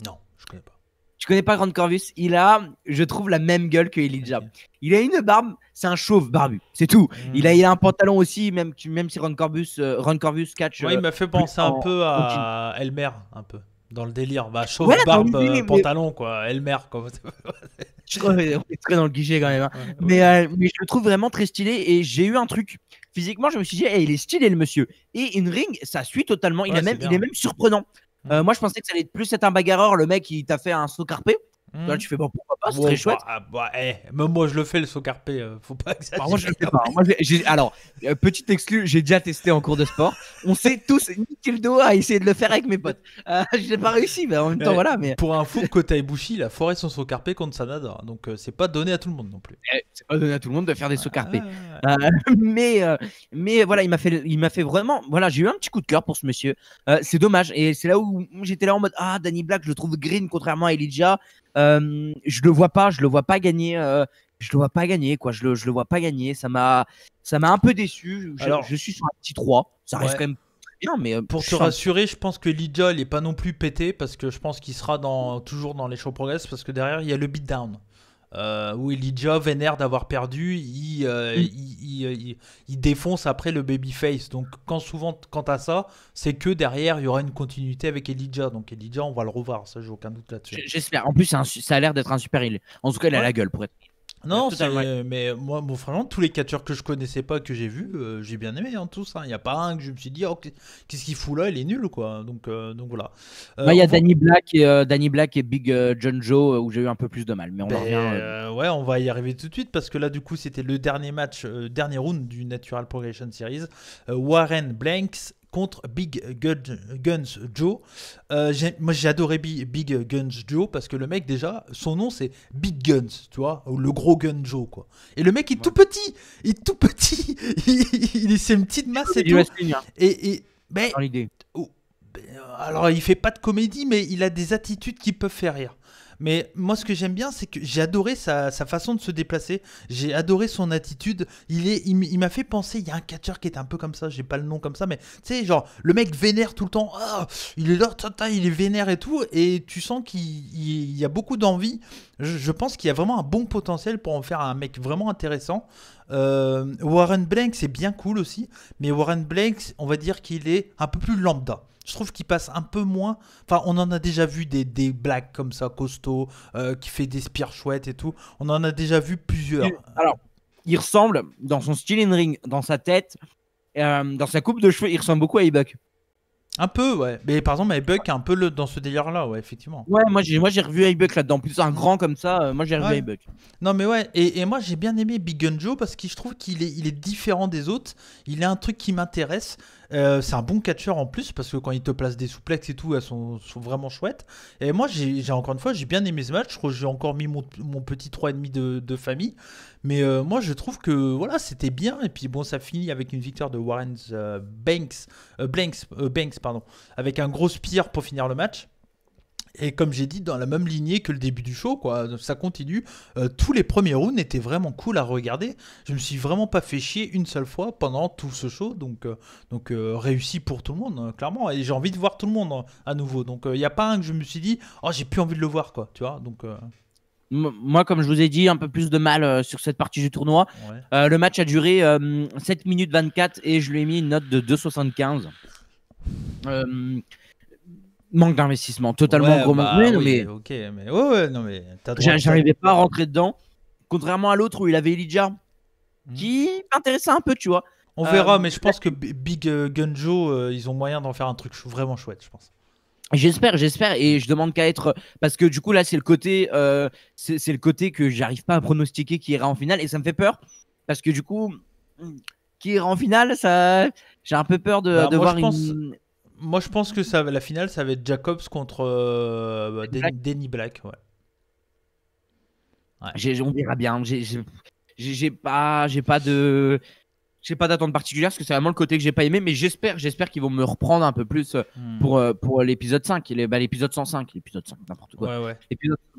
Speaker 1: Non, je connais pas.
Speaker 2: Tu connais pas Ron Corvus? Il a, je trouve, la même gueule que Elijah. Okay. Il a une barbe, c'est un chauve barbu, c'est tout. Il a un pantalon aussi, même si Ron Corvus catch.
Speaker 1: Ouais, il m'a fait penser un peu à Elmer, un peu. Dans le délire, chauve barbe, pantalon, quoi. Elmer, quoi.
Speaker 2: On est très dans le cliché quand même. Hein. Ouais. Mais je le trouve vraiment très stylé et j'ai eu un truc. Physiquement, je me suis dit, il est stylé le monsieur. Et in ring, ça suit totalement. Il est même surprenant. Moi, je pensais que ça allait plus être un bagarreur. Le mec, il t'a fait un saut carpé. Là, tu fais bon, pourquoi pas, c'est très chouette.
Speaker 1: Même moi, je le fais le saut carpé. Faut pas exagérer.
Speaker 2: Moi, je le fais pas. Alors, petite exclu, j'ai déjà testé en cours de sport. On sait tous niquer le dos à essayer de le faire avec mes potes. Je n'ai pas réussi, mais en même temps, voilà. Mais...
Speaker 1: Pour un fou, Kota Ibushi, il a foiré son saut carpé contre Sanada. Donc, c'est pas donné à tout le monde non plus.
Speaker 2: C'est pas donné à tout le monde de faire des sauts carpés. Mais voilà, il m'a fait vraiment. Voilà, j'ai eu un petit coup de cœur pour ce monsieur. C'est dommage. Et c'est là où j'étais là en mode Danny Black, je le trouve green contrairement à Elijah. Je le vois pas gagner. Je le vois pas gagner, quoi. Je le vois pas gagner. Ça m'a un peu déçu. Je suis sur un petit 3. Ça reste quand même bien, mais
Speaker 1: pour te rassurer, je pense que Elijah il est pas non plus pété parce que je pense qu'il sera toujours dans les show progress parce que derrière il y a le beatdown. Où Elijah vénère d'avoir perdu, il défonce après le babyface. Donc quant à ça, c'est que derrière il y aura une continuité avec Elijah. Donc Elijah, on va le revoir, ça j'ai aucun doute là-dessus.
Speaker 2: J'espère. En plus, ça a l'air d'être un super heel. En tout cas, il a la gueule pour être.
Speaker 1: Non, mais moi, franchement, tous les catcheurs que je connaissais pas, que j'ai vus, j'ai bien aimé tous. Il n'y a pas un que je me suis dit, qu'est-ce qu'il fout là, il est nul, quoi. Donc voilà.
Speaker 2: Il y a Danny Black et Big John Joe où j'ai eu un peu plus de mal. Mais on
Speaker 1: ouais, on va y arriver tout de suite parce que là, du coup, c'était le dernier match, dernier round du Natural Progression Series. Warren Blanks contre Big Guns Joe. Moi j'ai adoré Big Guns Joe parce que le mec déjà, son nom c'est Big Guns, tu vois, ou le gros Gun Joe quoi. Et le mec est tout petit, c'est une petite masse et tout.
Speaker 2: Dans l'idée.
Speaker 1: Alors il fait pas de comédie mais il a des attitudes qui peuvent faire rire. Mais moi, ce que j'aime bien, c'est que j'ai adoré sa façon de se déplacer. J'ai adoré son attitude. Il m'a fait penser, il y a un catcheur qui est un peu comme ça, j'ai pas le nom comme ça, mais tu sais, genre, le mec vénère tout le temps. Il est là, il est vénère et tout. Et tu sens qu'il y a beaucoup d'envie. Je pense qu'il y a vraiment un bon potentiel pour en faire un mec vraiment intéressant. Warren Blanks, c'est bien cool aussi. Mais Warren Blanks, on va dire qu'il est un peu plus lambda. je trouve qu'il passe un peu moins. Enfin, on en a déjà vu des blagues comme ça, costauds, qui fait des spires chouettes et tout. On en a déjà vu plusieurs.
Speaker 2: Alors, il ressemble, dans son style in ring, dans sa tête, dans sa coupe de cheveux, il ressemble beaucoup à E-Buck.
Speaker 1: Un peu, ouais. Mais par exemple, Buck est un peu dans ce délire-là, ouais, effectivement.
Speaker 2: Ouais, moi j'ai revu E-Buck là-dedans. Plus un grand comme ça, moi j'ai revu
Speaker 1: Ouais.
Speaker 2: E-Buck.
Speaker 1: Non, mais ouais. Et moi, j'ai bien aimé Big Gun Joe parce que je trouve il est différent des autres. Il a un truc qui m'intéresse. C'est un bon catcheur en plus parce que quand il te place des souplexes et tout, elles sont vraiment chouettes. Et moi, j'ai encore une fois, j'ai bien aimé ce match. Je crois que j'ai encore mis mon petit 3,5 de famille. Mais moi, je trouve que voilà, c'était bien. Et puis bon, ça finit avec une victoire de Warren Banks, pardon, avec un gros spear pour finir le match. Et comme j'ai dit, dans la même lignée que le début du show, quoi, ça continue. Tous les premiers rounds étaient vraiment cool à regarder. Je me suis vraiment pas fait chier une seule fois pendant tout ce show, donc réussi pour tout le monde, hein, clairement. Et j'ai envie de voir tout le monde à nouveau. Donc il n'y a pas un que je me suis dit, oh j'ai plus envie de le voir, quoi, tu vois. Donc
Speaker 2: Moi, comme je vous ai dit, un peu plus de mal sur cette partie du tournoi.
Speaker 1: ouais.
Speaker 2: Le match a duré 7 minutes 24 et je lui ai mis une note de 2,75. Manque d'investissement, totalement
Speaker 1: Ouais,
Speaker 2: gros
Speaker 1: bah,
Speaker 2: manque.
Speaker 1: oui,
Speaker 2: Mais
Speaker 1: ok, mais ouais, non mais t'as droit.
Speaker 2: j'arrivais pas à rentrer dedans. Contrairement à l'autre où il avait Elijah qui m'intéressait un peu, tu vois.
Speaker 1: On verra, mais je pense que Big Gun Joe, ils ont moyen d'en faire un truc vraiment chouette, je pense.
Speaker 2: J'espère, et je demande qu'à être parce que du coup là c'est le côté que j'arrive pas à pronostiquer qui ira en finale et ça me fait peur parce que du coup qui ira en finale, ça j'ai un peu peur de
Speaker 1: Bah,
Speaker 2: voir
Speaker 1: Moi, je pense que la finale, ça va être Jacobs contre Danny Black. Ouais.
Speaker 2: On verra bien. J'ai pas d'attente particulière parce que c'est vraiment le côté que j'ai pas aimé, mais j'espère qu'ils vont me reprendre un peu plus pour l'épisode 5, l'épisode 105, l'épisode 5, n'importe quoi.
Speaker 1: Ouais.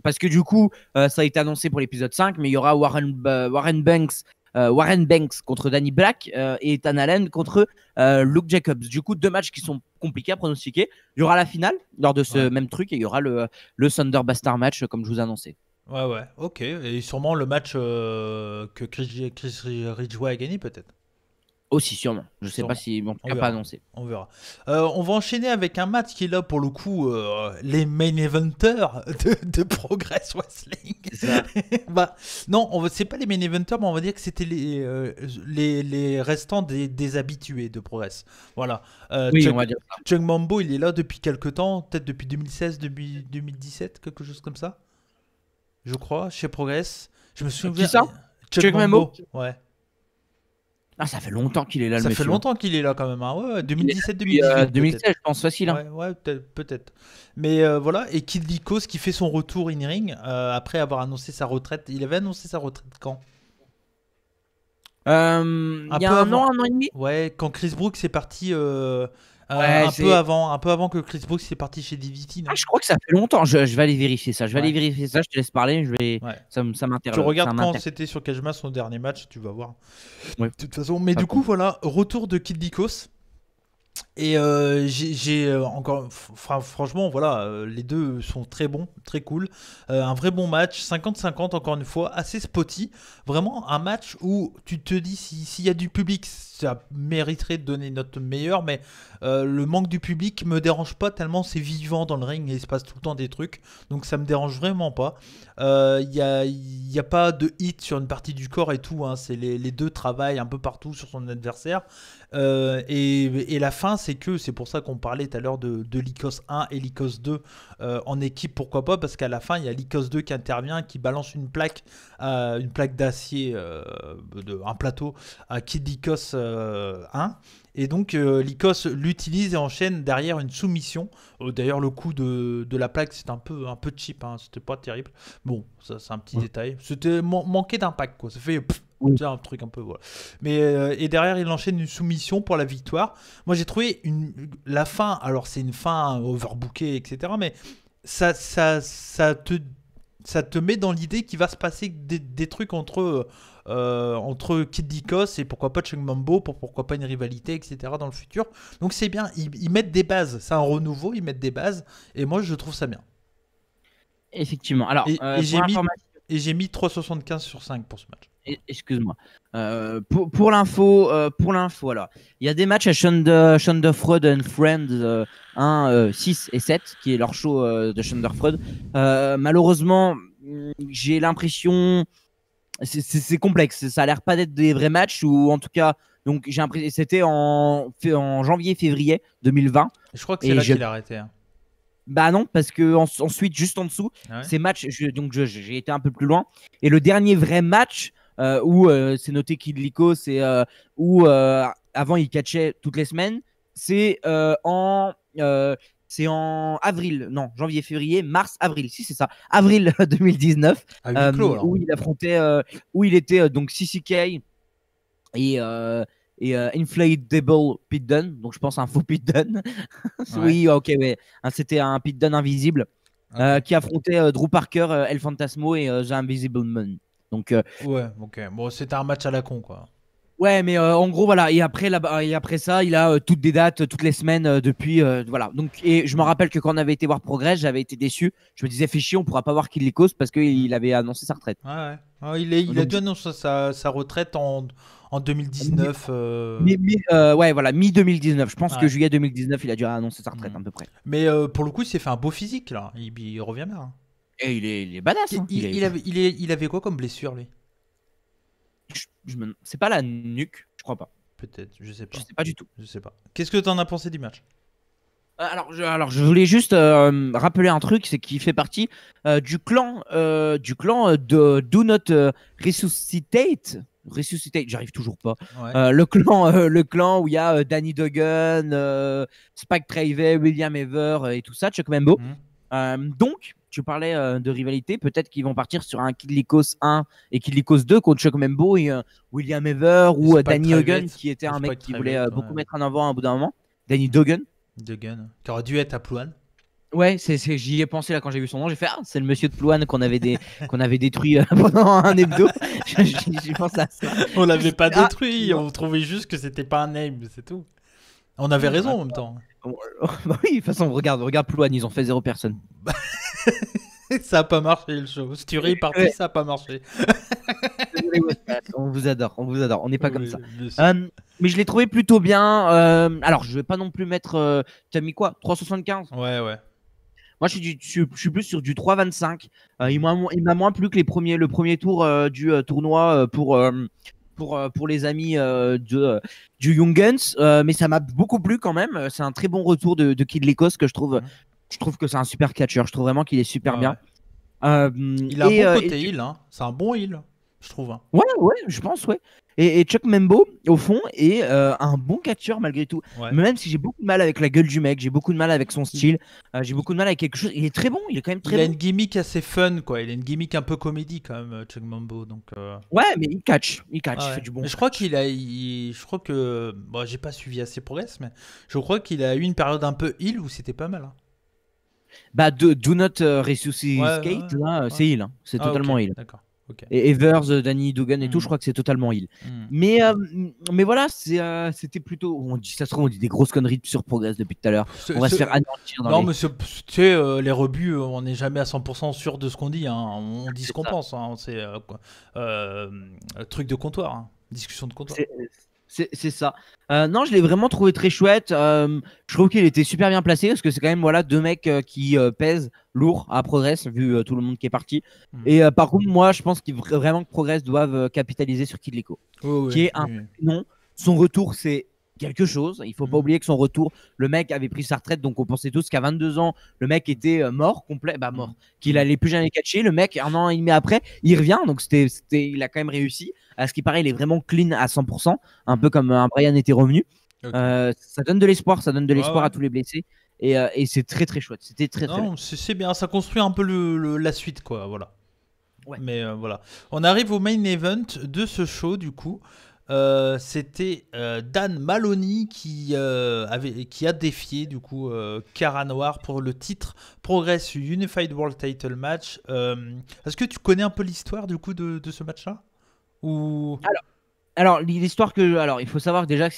Speaker 2: Parce que du coup, ça a été annoncé pour l'épisode 5, mais il y aura Warren Banks contre Danny Black et Ethan Allen contre Luke Jacobs. Du coup, 2 matchs qui sont compliqués à pronostiquer. Il y aura la finale lors de ce même truc et il y aura le Thunder Bastard match comme je vous annonçais.
Speaker 1: Ouais, ok. Et sûrement le match que Chris Ridgway a gagné, peut-être.
Speaker 2: Aussi, sûrement. Je sais pas si, en tout cas, pas annoncé.
Speaker 1: On verra. On va enchaîner avec un match qui est là pour le coup, les main eventers de Progress Wrestling. Bah, non, c'est pas les main eventers, mais on va dire que c'était les restants des habitués de Progress. Voilà.
Speaker 2: Oui, on va dire ça.
Speaker 1: Chung Mambo, il est là depuis quelques temps, peut-être depuis 2016, depuis 2017, quelque chose comme ça. Je crois, chez Progress. Je me souviens.
Speaker 2: Qui ça?
Speaker 1: Chung Mambo. Ouais.
Speaker 2: Ah, ça fait longtemps qu'il est là, le
Speaker 1: Ça
Speaker 2: monsieur.
Speaker 1: fait longtemps qu'il est là quand même. Hein. Ouais, 2017-2018.
Speaker 2: 2016, je pense facile. Hein.
Speaker 1: Ouais, peut-être. Mais voilà, et Kid Lycos qui fait son retour in-ring après avoir annoncé sa retraite. Il avait annoncé sa retraite quand
Speaker 2: il y a un an et demi.
Speaker 1: Ouais, quand Chris Brooks est parti
Speaker 2: Ouais,
Speaker 1: un peu avant que Chris Brooks est parti chez DVT. Non,
Speaker 2: je crois que ça fait longtemps. Je vais aller vérifier ça. Je te laisse parler. Ça m'intéresse.
Speaker 1: Tu regardes quand c'était sur Kajima son dernier match, tu vas voir.
Speaker 2: Ouais.
Speaker 1: De toute façon, mais du coup, voilà, retour de Kid Lycos. Et j'ai encore, franchement, voilà, les deux sont très bons, très cool. Un vrai bon match, 50-50 encore une fois, assez spotty. Vraiment un match où tu te dis s'il y a du public, ça mériterait de donner notre meilleur, mais le manque du public me dérange pas tellement, c'est vivant dans le ring et il se passe tout le temps des trucs, donc ça me dérange vraiment pas. Il y a pas de hit sur une partie du corps et tout, hein, c'est les deux travaillent un peu partout sur son adversaire. Et la fin, c'est pour ça qu'on parlait tout à l'heure de Lycos 1 et Lycos 2 en équipe, pourquoi pas, parce qu'à la fin, il y a Lycos 2 qui intervient, qui balance une plaque d'acier, un plateau à Kid Lycos 1. Et donc Lycos l'utilise et enchaîne derrière une soumission. D'ailleurs le coup de la plaque c'était un peu cheap, hein, c'était pas terrible. Bon, ça c'est un petit détail. C'était manqué d'impact quoi. Ça fait un truc un peu voilà. Mais et derrière il enchaîne une soumission pour la victoire. Moi j'ai trouvé la fin. Alors c'est une fin overbookée etc. Mais ça te met dans l'idée qu'il va se passer des trucs entre Kid Lycos et pourquoi pas Chung Mambo, pourquoi pas une rivalité, etc. dans le futur. Donc c'est bien, ils mettent des bases, c'est un renouveau, ils mettent des bases, et moi je trouve ça bien.
Speaker 2: Effectivement. Alors,
Speaker 1: et j'ai mis 3,75 sur 5 pour ce match.
Speaker 2: Excuse-moi. Pour l'info, alors, il y a des matchs à Shanderfreud and Friends 1, 6 et 7, qui est leur show de Shanderfreud. Malheureusement, j'ai l'impression, c'est complexe. Ça a l'air pas d'être des vrais matchs, ou en tout cas, donc j'ai l'impression, c'était en janvier-février 2020.
Speaker 1: Je crois que c'est là qu'il a arrêté. Hein.
Speaker 2: Bah non, parce que ensuite, juste en dessous, ces matchs, j'ai été un peu plus loin. Et le dernier vrai match où c'est noté Kid Lyko, c'est où avant il catchait toutes les semaines, c'est en avril, non, janvier, février, mars, avril. Si, c'est ça, avril 2019, où il affrontait, où il était donc CCK et Inflatable Pete Dunne, donc je pense un faux Pete Dunne. Oui, ok, ouais. C'était un Pete Dunne invisible qui affrontait Drew Parker, El Fantasmo et The Invisible Man. Donc,
Speaker 1: ouais, ok. Bon, c'était un match à la con, quoi.
Speaker 2: Ouais, mais en gros, voilà. Et après ça, il a toutes des dates, toutes les semaines depuis. Voilà. Donc, et je me rappelle que quand on avait été voir Progress, j'avais été déçu. Je me disais, fait chier, on pourra pas voir Kid Lyko parce qu'il avait annoncé sa retraite.
Speaker 1: Ouais. Il a dû annoncer sa retraite en 2019.
Speaker 2: Ouais, voilà, mi-2019. Je pense que juillet 2019, il a dû annoncer sa retraite à peu près.
Speaker 1: Mais pour le coup, il s'est fait un beau physique là. Il revient bien. Hein.
Speaker 2: Et il est badass. Hein.
Speaker 1: Il avait quoi comme blessure, lui?
Speaker 2: C'est pas la nuque, je crois pas.
Speaker 1: Peut-être, je sais pas.
Speaker 2: Je sais pas du tout.
Speaker 1: Je sais pas. Qu'est-ce que t'en as pensé du match?
Speaker 2: Alors, je voulais juste rappeler un truc, c'est qu'il fait partie du clan de Do Not Resuscitate. J'arrive toujours pas.
Speaker 1: Ouais.
Speaker 2: Le clan où il y a Danny Duggan, Spike Trivey, William Ever et tout ça, Chuck Mambo. Donc, tu parlais de rivalité, peut-être qu'ils vont partir sur un Kid Lykos 1 et Kid Lykos 2 contre Chuck Mambo et William Ever ou Danny Duggan, qui était un mec qui voulait beaucoup mettre en avant à un bout d'un moment. Danny Duggan.
Speaker 1: Duggan, qui aurait dû être à Plouane.
Speaker 2: Ouais, j'y ai pensé là quand j'ai vu son nom. J'ai fait c'est le monsieur de Plouane qu'on avait détruit pendant un hebdo. J'ai pensé à ça.
Speaker 1: On l'avait pas détruit, on trouvait juste que c'était pas un name, c'est tout. On avait raison en même temps.
Speaker 2: Bah oui, de toute façon, regarde Plouane, ils ont fait 0 personne.
Speaker 1: Ça a pas marché le show. Stury est parti, ça a pas marché.
Speaker 2: On vous adore, on n'est pas comme ça. Mais je l'ai trouvé plutôt bien. Alors, je vais pas non plus mettre. T'as mis quoi, 3,75? Ouais. Moi, je suis plus sur du 3,25. Il m'a moins plu que le premier tour du tournoi pour les amis du Young Guns, mais ça m'a beaucoup plu quand même. C'est un très bon retour de Kid Lykos que je trouve. Je trouve que c'est un super catcheur. Je trouve vraiment qu'il est super bien.
Speaker 1: Il a un bon côté heal, hein. C'est un bon heal, je trouve. Hein.
Speaker 2: Ouais, je pense, ouais. Et Chuck Mambo, au fond, est un bon catcheur malgré tout.
Speaker 1: Ouais.
Speaker 2: Même si j'ai beaucoup de mal avec la gueule du mec, j'ai beaucoup de mal avec son style, j'ai beaucoup de mal avec quelque chose. Il est très bon, il est quand même très bon.
Speaker 1: Il a une gimmick assez fun, quoi. Il a une gimmick un peu comédie, quand même, Chuck Mambo. Donc,
Speaker 2: Ouais, mais il catch, il fait du bon.
Speaker 1: Mais je crois je crois que. Bon, j'ai pas suivi assez Progress, mais je crois qu'il a eu une période un peu heal où c'était pas mal. Hein.
Speaker 2: Bah, Do Not Resuscitate, là, c'est heal. Hein. C'est totalement heal.
Speaker 1: D'accord. Okay.
Speaker 2: Et Evers, Danny Duggan et tout, je crois que c'est totalement heal. Mais voilà, c'était plutôt. On dit des grosses conneries sur Progress depuis tout à l'heure. On va se faire anéantir dans
Speaker 1: mais tu sais, les rebuts, on n'est jamais à 100% sûr de ce qu'on dit. Hein. On dit ce qu'on pense. Hein. C'est truc de comptoir. Hein. Discussion de comptoir.
Speaker 2: C'est ça. Non, je l'ai vraiment trouvé très chouette. Je trouve qu'il était super bien placé parce que c'est quand même deux mecs qui pèsent lourd à Progress vu tout le monde qui est parti. Et par contre, moi, je pense qu'il vraiment que Progress doivent capitaliser sur Kid Lyko, qui est non. Son retour, c'est quelque chose. Il faut pas oublier que son retour, le mec avait pris sa retraite, donc on pensait tous qu'à 22 ans, le mec était mort, complet, mort, qu'il allait plus jamais catcher. Le mec, 1 an et demi après, il revient, donc il a quand même réussi. À ce qui paraît, il est vraiment clean à 100%, un peu comme un Brian était revenu. Okay. Ça donne de l'espoir, à tous les blessés. Et c'est très très chouette. C'était très
Speaker 1: bien. C'est bien, ça construit un peu la suite, quoi. Voilà.
Speaker 2: Ouais.
Speaker 1: Mais voilà. On arrive au main event de ce show, du coup. C'était Dan Maloney qui a défié du coup Cara Noir pour le titre Progress Unified World Title Match. Est-ce que tu connais un peu l'histoire du coup de ce match-là ou...
Speaker 2: Alors l'histoire il faut savoir déjà que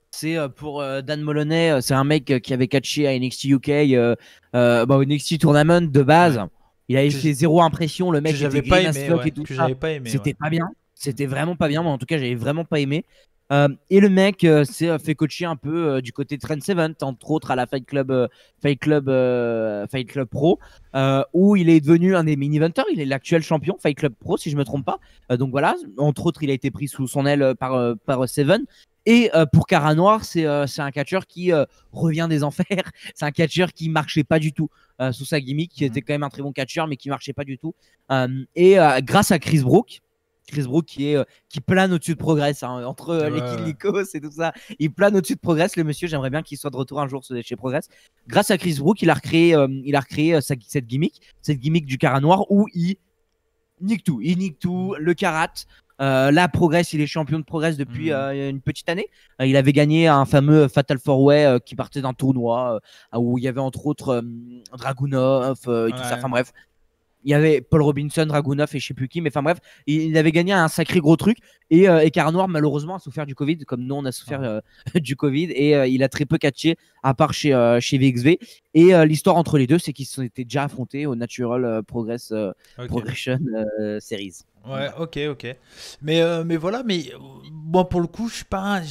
Speaker 2: c'est pour Dan Maloney, c'est un mec qui avait catché à NXT UK, au NXT Tournament de base. Ouais. Il avait fait 0 impression, le mec était green as fuck et tout ça. C'était pas bien. C'était vraiment pas bien. Moi, en tout cas, j'avais vraiment pas aimé. Et le mec s'est fait coacher un peu du côté de Trent Seven, entre autres à la Fight Club Pro, où il est devenu un des mini-eventers. Il est l'actuel champion Fight Club Pro, si je me trompe pas. Donc voilà, entre autres, il a été pris sous son aile par Seven. Et pour Cara Noir, c'est un catcheur qui revient des enfers. C'est un catcheur qui marchait pas du tout sous sa gimmick, qui était quand même un très bon catcheur, mais qui marchait pas du tout. Et grâce à Chris Brook qui plane au-dessus de Progress, hein, entre les Kid Lycos et tout ça. Il plane au-dessus de Progress, le monsieur. J'aimerais bien qu'il soit de retour un jour chez Progress. Grâce à Chris Brook, il a recréé cette gimmick du Cara Noir où il nique tout. Il nique tout, le Karat. Là, Progress, il est champion de Progress depuis une petite année. Il avait gagné un fameux Fatal 4-Way qui partait d'un tournoi où il y avait entre autres Dragunov et tout ça. Enfin bref. Il y avait Paul Robinson, Dragunov et je sais plus qui, mais enfin bref, il avait gagné un sacré gros truc. Et Cara Noir, malheureusement, a souffert du Covid, comme nous on a souffert du Covid. Et il a très peu catché, à part chez VXV. Et l'histoire entre les deux, c'est qu'ils s'étaient déjà affrontés au Natural Progression Series.
Speaker 1: Ouais, ok. Mais voilà, moi pour le coup, je suis pas.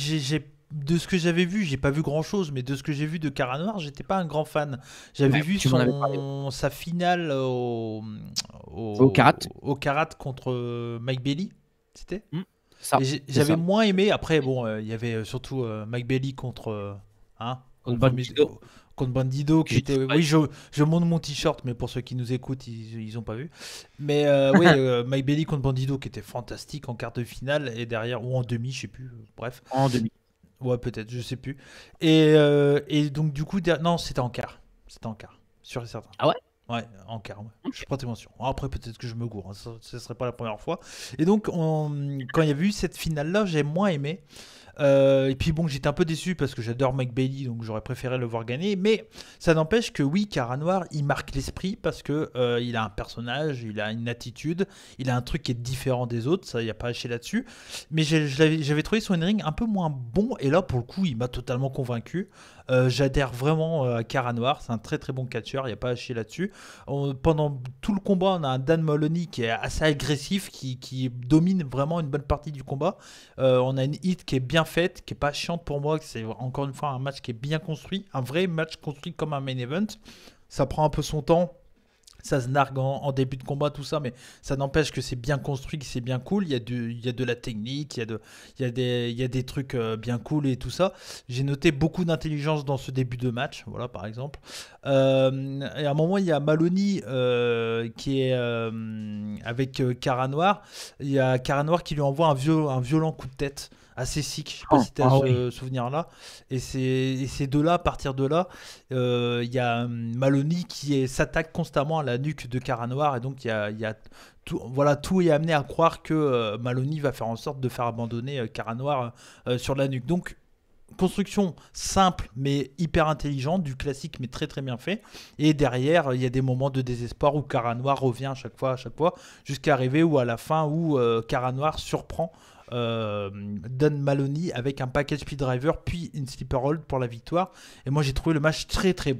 Speaker 1: De ce que j'avais vu, j'ai pas vu grand chose, mais de ce que j'ai vu de Cara Noir, j'étais pas un grand fan. J'avais vu sa finale au Karat contre Mike Bailey, c'était j'avais moins aimé. Après, bon, il y avait surtout Mike Bailey contre Bandido qui était. Oui, je monte mon t-shirt, mais pour ceux qui nous écoutent, ils ont pas vu. Mais oui, Mike Bailey contre Bandido qui était fantastique en quart de finale et derrière, ou en demi, je sais plus. Bref.
Speaker 2: En demi.
Speaker 1: Ouais, peut-être, je sais plus. Et donc, du coup, non, c'était en quart. C'était en quart, sûr et certain.
Speaker 2: Ah ouais?
Speaker 1: Ouais, en quart, ouais. Okay. Je prends tes mentions. Après, peut-être que je me gourre, hein. Ce serait pas la première fois. Et donc, quand il y a eu cette finale-là, j'ai moins aimé. Et puis bon, j'étais un peu déçu parce que j'adore Mike Bailey, donc j'aurais préféré le voir gagner. Mais ça n'empêche que oui, Cara Noir, il marque l'esprit parce que il a un personnage, il a une attitude, il a un truc qui est différent des autres. Ça, il n'y a pas à hacher là-dessus. Mais j'avais trouvé son in-ring un peu moins bon. Et là, pour le coup, il m'a totalement convaincu. J'adhère vraiment à Cara Noir. C'est un très très bon catcheur. Il n'y a pas à hacher là-dessus. Pendant tout le combat, on a un Dan Moloney qui est assez agressif, qui domine vraiment une bonne partie du combat. On a une hit qui est bien faite, qui est pas chiante pour moi. C'est encore une fois un match qui est bien construit, un vrai match construit comme un main event. Ça prend un peu son temps. Ça se nargue en début de combat, tout ça, mais ça n'empêche que c'est bien construit, que c'est bien cool. Il y a de la technique, il y a des trucs bien cool et tout ça. J'ai noté beaucoup d'intelligence dans ce début de match, voilà, par exemple. Et à un moment, il y a Maloney qui est avec Cara Noir. Il y a Cara Noir qui lui envoie un violent coup de tête. Assez sick, je sais pas si tu as ce souvenir-là. Et c'est de là, à partir de là, il y a Maloney qui s'attaque constamment à la nuque de Cara Noir. Et donc, il y a tout, voilà, tout est amené à croire que Maloney va faire en sorte de faire abandonner Cara Noir sur la nuque. Donc, construction simple mais hyper intelligente, du classique mais très très bien fait. Et derrière, il y a des moments de désespoir où Cara Noir revient à chaque fois, jusqu'à arriver où à la fin où Cara Noir surprend Don Maloney avec un package speed driver puis une sleeper hold pour la victoire. Et moi j'ai trouvé le match très très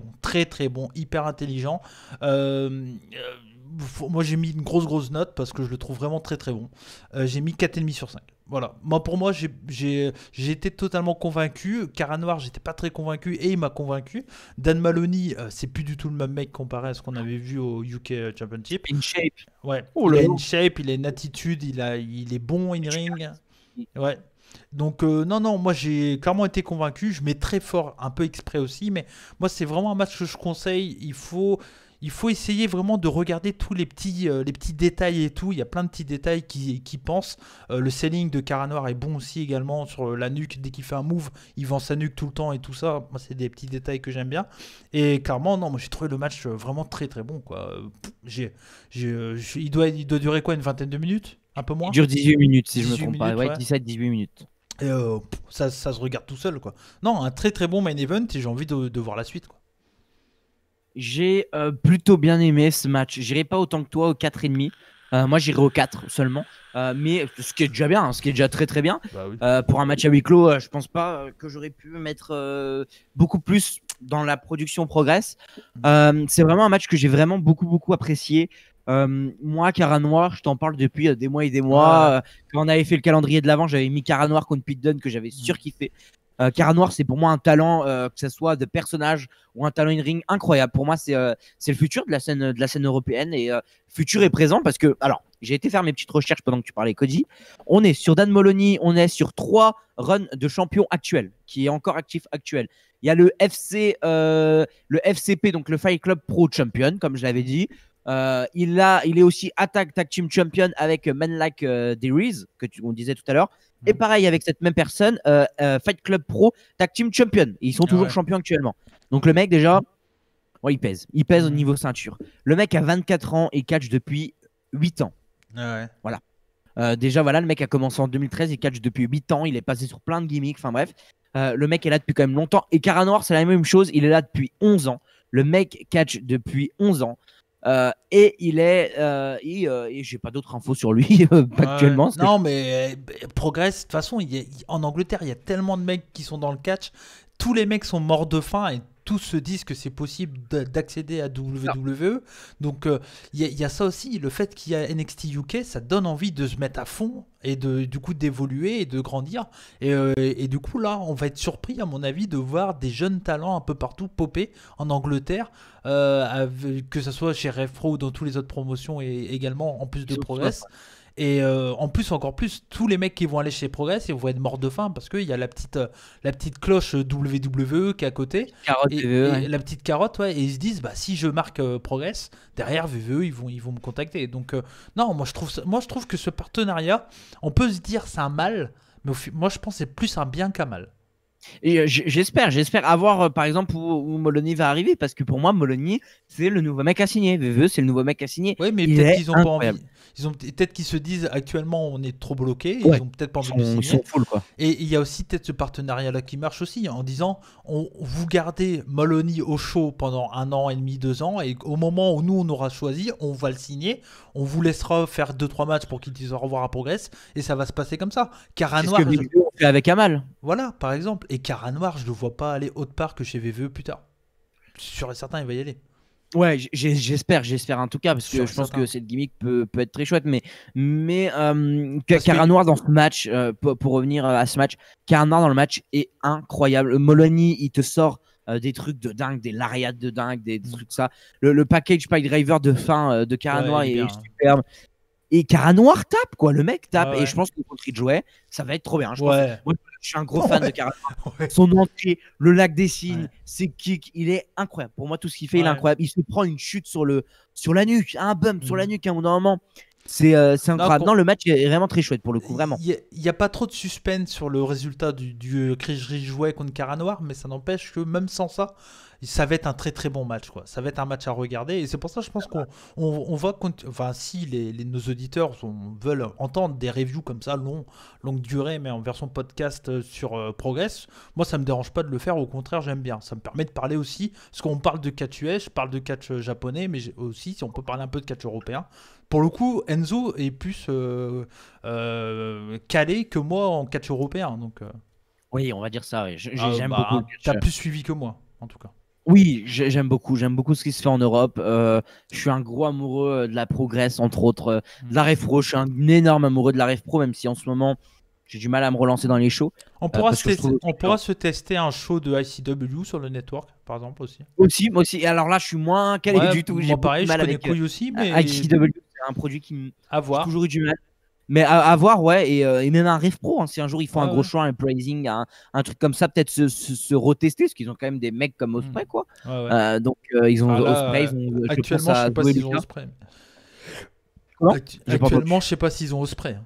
Speaker 1: bon, hyper intelligent. Moi j'ai mis une grosse note parce que je le trouve vraiment très très bon. J'ai mis 4,5 sur 5. Voilà, pour moi j'ai été totalement convaincu. Cara Noir, j'étais pas très convaincu et il m'a convaincu. Dan Maloney, c'est plus du tout le même mec comparé à ce qu'on avait vu au UK Championship.
Speaker 2: In shape.
Speaker 1: Ouais, il a une shape, il a une attitude, il est bon in ring. Ouais. Donc non, moi j'ai clairement été convaincu. Je mets très fort, un peu exprès aussi, mais moi c'est vraiment un match que je conseille. Il faut essayer vraiment de regarder tous les petits détails et tout. Il y a plein de petits détails qui pensent. Le selling de Cara Noir est bon aussi également sur la nuque. Dès qu'il fait un move, il vend sa nuque tout le temps et tout ça. Moi, c'est des petits détails que j'aime bien. Et clairement, non, moi j'ai trouvé le match vraiment très très bon, quoi. Il doit durer quoi, une vingtaine de minutes? Un peu moins?
Speaker 2: Il dure 18 minutes si je me trompe pas. Ouais, 17-18 minutes.
Speaker 1: Et ça se regarde tout seul, quoi. Non, un très très bon main event et j'ai envie de voir la suite, quoi.
Speaker 2: J'ai plutôt bien aimé ce match. J'irai pas autant que toi au 4,5. Moi, j'irai au 4 seulement. Mais ce qui est déjà bien, ce qui est déjà très très bien.
Speaker 1: Bah oui.
Speaker 2: Pour un match à huis clos, je pense pas que j'aurais pu mettre beaucoup plus dans la production Progress. C'est vraiment un match que j'ai vraiment beaucoup apprécié. Moi, Cara Noir, je t'en parle depuis des mois et des mois.
Speaker 1: Ouais.
Speaker 2: Quand on avait fait le calendrier de l'avant, j'avais mis Cara Noir contre Pete Dunne que j'avais surkiffé. Cara Noir, c'est pour moi un talent, que ce soit de personnage ou un talent in-ring incroyable. Pour moi, c'est le futur de la scène européenne et futur et présent parce que, alors, j'ai été faire mes petites recherches pendant que tu parlais, Cody. On est sur Dan Moloney, on est sur 3 runs de champion actuels, qui est encore actif actuel. Il y a le FCP, donc le Fight Club Pro Champion, comme je l'avais dit. Il est aussi Attack Tag Team Champion avec Man Like Deriz, on disait tout à l'heure. Et pareil avec cette même personne, Fight Club Pro Tag Team Champion. Et ils sont toujours champions actuellement. Donc le mec déjà, il pèse. Il pèse au niveau ceinture. Le mec a 24 ans et catch depuis 8 ans. Voilà. Déjà, voilà, le mec a commencé en 2013, il catch depuis 8 ans, il est passé sur plein de gimmicks, enfin bref. Le mec est là depuis quand même longtemps. Et Cara Noir, c'est la même chose, il est là depuis 11 ans. Le mec catch depuis 11 ans. Et il est. Et j'ai pas d'autres infos sur lui actuellement.
Speaker 1: Non, mais Progress, de toute façon, en Angleterre, il y a tellement de mecs qui sont dans le catch. Tous les mecs sont morts de faim et tous se disent que c'est possible d'accéder à WWE. Donc, il y a ça aussi. Le fait qu'il y a NXT UK, ça donne envie de se mettre à fond et du coup d'évoluer et de grandir. Et du coup, là, on va être surpris, à mon avis, de voir des jeunes talents un peu partout popper en Angleterre. Que ce soit chez RevPro ou dans toutes les autres promotions et également en plus de Progress. Et en plus, encore plus, tous les mecs qui vont aller chez Progress, ils vont être morts de faim parce qu'il y a la petite cloche WWE qui est à côté. Et la petite carotte, ouais. Et ils se disent, bah, si je marque Progress, derrière WWE, ils vont me contacter. Donc, non, moi je trouve que ce partenariat, on peut se dire c'est un mal, mais moi je pense que c'est plus un bien qu'un mal.
Speaker 2: Et j'espère avoir par exemple où Moloney va arriver parce que pour moi Moloney c'est le nouveau mec à signer. VVE c'est le nouveau mec à signer.
Speaker 1: Oui, mais peut-être qu'ils ont pas envie. Peut-être qu'ils se disent actuellement on est trop bloqué. Ils ont peut-être pas envie de signer.
Speaker 2: Ils sont full, quoi.
Speaker 1: Et il y a aussi peut-être ce partenariat là qui marche aussi en disant vous gardez Moloney au show pendant 1 an et demi, 2 ans et au moment où nous on aura choisi, on va le signer. On vous laissera faire 2-3 matchs pour qu'il dise au revoir à Progress et ça va se passer comme ça. Cara Noir,
Speaker 2: c'est ce que VVE fait avec Amal.
Speaker 1: Voilà, par exemple. Et Cara Noir, je le vois pas aller autre part que chez VVE plus tard. Sûr et certain, il va y aller.
Speaker 2: Ouais, j'espère en tout cas parce que je pense que cette gimmick peut être très chouette, mais Cara Noir dans ce match, pour revenir à ce match, Cara Noir dans le match est incroyable. Moloney, il te sort des trucs de dingue, des lariats de dingue, des trucs ça. Le package pile driver de fin de Cara Noir est superbe. Et Cara Noir tape, quoi. Le mec tape. Et je pense que contre Ridgeway, ça va être trop bien. Moi, je suis un gros fan de Cara Noir. Son entrée, le lac des signes, ses kicks, il est incroyable. Pour moi, tout ce qu'il fait, il est incroyable. Il se prend une chute sur la nuque, un bump sur la nuque à un moment. C'est incroyable. Non, le match est vraiment très chouette pour le coup, vraiment.
Speaker 1: Il n'y a pas trop de suspense sur le résultat du Chris Ridgeway contre Cara Noir, mais ça n'empêche que même sans ça, ça va être un très très bon match, quoi. Ça va être un match à regarder et c'est pour ça que je pense qu'on va, enfin si nos auditeurs veulent entendre des reviews comme ça longue durée mais en version podcast sur Progress, moi ça me dérange pas de le faire, au contraire j'aime bien, ça me permet de parler aussi parce qu'on parle de catch US, je parle de catch japonais mais aussi si on peut parler un peu de catch européen. Pour le coup, Enzo est plus calé que moi en catch européen, donc
Speaker 2: oui, on va dire ça, oui. J'aime beaucoup.
Speaker 1: T'as plus suivi que moi en tout cas.
Speaker 2: Oui, j'aime beaucoup ce qui se fait en Europe. Je suis un gros amoureux de la Progress, entre autres, de la Rev Pro. Je suis un énorme amoureux de la Rev Pro, même si en ce moment, j'ai du mal à me relancer dans les shows.
Speaker 1: On pourra se tester un show de ICW sur le network, par exemple, aussi.
Speaker 2: Aussi. Et alors là, je suis moins calé du tout.
Speaker 1: Moi, pareil, je connais Couille aussi, mais
Speaker 2: ICW, c'est un produit qui
Speaker 1: j'ai
Speaker 2: toujours eu du mal. Mais à voir, ouais, et même un Rev Pro, hein, si un jour ils font un gros choix, un pricing, un truc comme ça, peut-être se retester, parce qu'ils ont quand même des mecs comme Osprey, quoi. Donc ils ont Osprey,
Speaker 1: actuellement, je sais pas s'ils ont Osprey. Actuellement, je sais pas s'ils ont Osprey.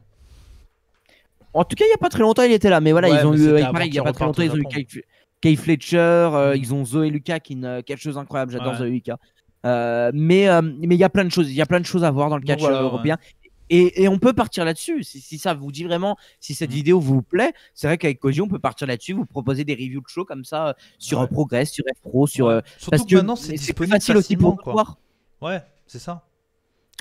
Speaker 2: En tout cas, il n'y a pas très longtemps, il était là, mais voilà, ils ont eu, pareil, il n'y a pas très longtemps, ils ont eu Kay Fletcher, ils ont Zoé Lucas, qui est quelque chose d'incroyable, j'adore Zoé Lucas. Mais il y a plein de choses, à voir dans le catch européen. Et on peut partir là-dessus. Si ça vous dit vraiment, si cette vidéo vous plaît, c'est vrai qu'avec Koji, on peut partir là-dessus, vous proposer des reviews de show comme ça sur Progress, sur F-Pro, sur.
Speaker 1: Surtout que maintenant, c'est disponible
Speaker 2: facile aussi pour voir.
Speaker 1: Ouais, c'est ça.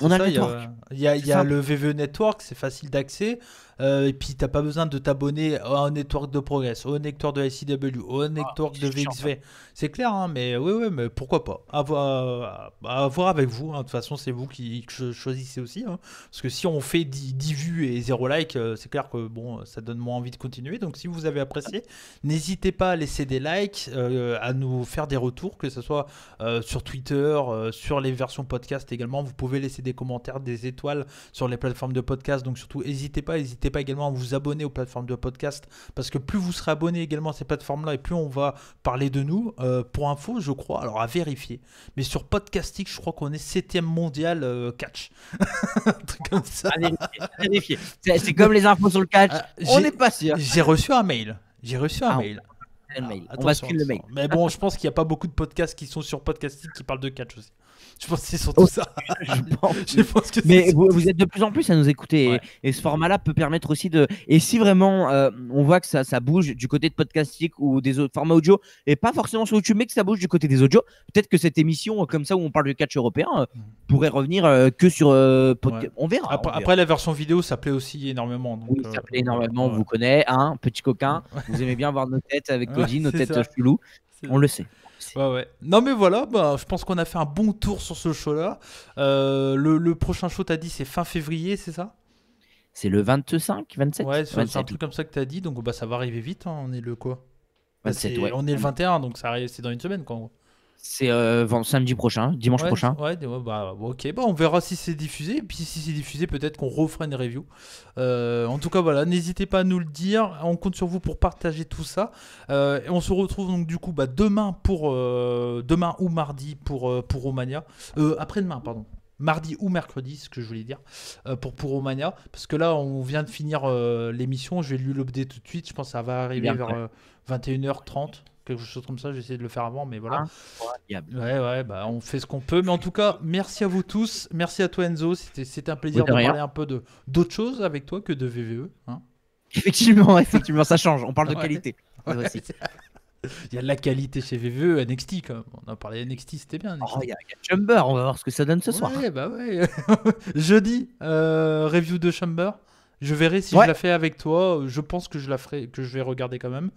Speaker 2: On a le network.
Speaker 1: Il y a le VVE Network, c'est facile d'accès. Et puis t'as pas besoin de t'abonner au network de Progress, au network de ICW, au network de
Speaker 2: c'est chiant,
Speaker 1: VXV. C'est clair, hein, mais oui, mais pourquoi pas. À voir avec vous, hein. De toute façon, c'est vous qui choisissez aussi, hein. Parce que si on fait 10 vues et 0 like, c'est clair que bon, ça donne moins envie de continuer. Donc si vous avez apprécié, n'hésitez pas à laisser des likes, à nous faire des retours, que ce soit sur Twitter, sur les versions podcast également. Vous pouvez laisser des commentaires, des étoiles sur les plateformes de podcast. Donc surtout, n'hésitez pas également à vous abonner aux plateformes de podcast, parce que plus vous serez abonné également à ces plateformes-là, et plus on va parler de nous. Pour info, je crois, alors à vérifier, mais sur Podcastic, je crois qu'on est 7ème mondial catch. Un truc comme ça.
Speaker 2: À vérifier. C'est comme les infos sur le catch. On n'est pas sûr.
Speaker 1: J'ai reçu un mail.
Speaker 2: mail. On va screen le mail.
Speaker 1: Mais bon, je pense qu'il n'y a pas beaucoup de podcasts qui sont sur Podcastic qui parlent de catch aussi. Je pense que c'est surtout ça.
Speaker 2: Je pense que mais vous êtes de plus en plus à nous écouter, ouais. Et ce format-là peut permettre aussi de. Et si vraiment on voit que ça bouge du côté de Podcastic ou des autres formats audio, et pas forcément sur YouTube, mais que ça bouge du côté des audios, peut-être que cette émission comme ça où on parle de catch européen pourrait revenir que sur podcast. On verra.
Speaker 1: Après, la version vidéo, ça plaît aussi énormément. Donc,
Speaker 2: oui, ça plaît énormément. On vous connaît, hein, petit coquin. Vous aimez bien voir nos têtes avec Cody, nos têtes chelou. On le sait.
Speaker 1: Ouais. Non mais voilà, je pense qu'on a fait un bon tour sur ce show-là. Le prochain show, t'as dit, c'est fin février, c'est ça?
Speaker 2: C'est le 25, 27.
Speaker 1: Ouais, c'est un truc comme ça que t'as dit, donc ça va arriver vite, hein. On est le quoi?
Speaker 2: 27, ouais.
Speaker 1: On est le 21, donc ça arrive, c'est dans une semaine, quoi, en gros.
Speaker 2: C'est samedi prochain, dimanche prochain.
Speaker 1: Ok, on verra si c'est diffusé. Et puis si c'est diffusé, peut-être qu'on refera une review. En tout cas, voilà, n'hésitez pas à nous le dire. On compte sur vous pour partager tout ça. Et on se retrouve donc du coup demain ou mardi pour Romania. Après-demain, pardon. Mardi ou mercredi, c'est ce que je voulais dire, pour Romania. Parce que là, on vient de finir l'émission. Je vais lui l'update tout de suite. Je pense que ça va arriver vers 21h30. Quelque chose comme ça, j'ai essayé de le faire avant, mais voilà. Ouais, on fait ce qu'on peut. Mais en tout cas, merci à vous tous. Merci à toi, Enzo. C'était un plaisir de parler un peu d'autres choses avec toi que de VVE. Hein.
Speaker 2: Effectivement, ça change. On parle de qualité.
Speaker 1: Il y a de la qualité chez VVE, NXT quand même. On a parlé NXT, c'était bien.
Speaker 2: Il y a Chamber, on va voir ce que ça donne ce soir.
Speaker 1: Ouais. Jeudi, review de Chamber. Je verrai si je la fais avec toi. Je pense que je la ferai, que je vais regarder quand même.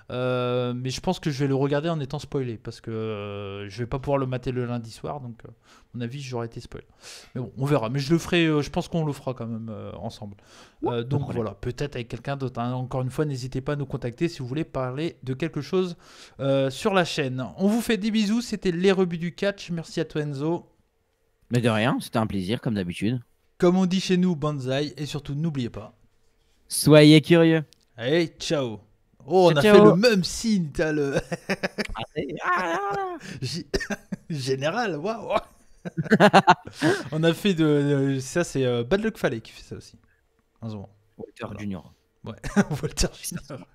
Speaker 1: Mais je pense que je vais le regarder en étant spoilé, parce que je vais pas pouvoir le mater le lundi soir, donc à mon avis j'aurais été spoilé. Mais bon, on verra. Mais je le ferai. Je pense qu'on le fera quand même ensemble. Donc voilà, peut-être avec quelqu'un d'autre. Hein. Encore une fois, n'hésitez pas à nous contacter si vous voulez parler de quelque chose sur la chaîne. On vous fait des bisous. C'était les rebuts du catch. Merci à toi, Enzo.
Speaker 2: Mais de rien, c'était un plaisir comme d'habitude.
Speaker 1: Comme on dit chez nous, banzai, et surtout n'oubliez pas.
Speaker 2: Soyez curieux.
Speaker 1: Allez, ciao. Oh, on a fait le même signe, t'as le. Général, waouh. On a fait ça, c'est Bad Luck Fale qui fait ça aussi.
Speaker 2: Walter Junior.
Speaker 1: Ouais, Walter Junior.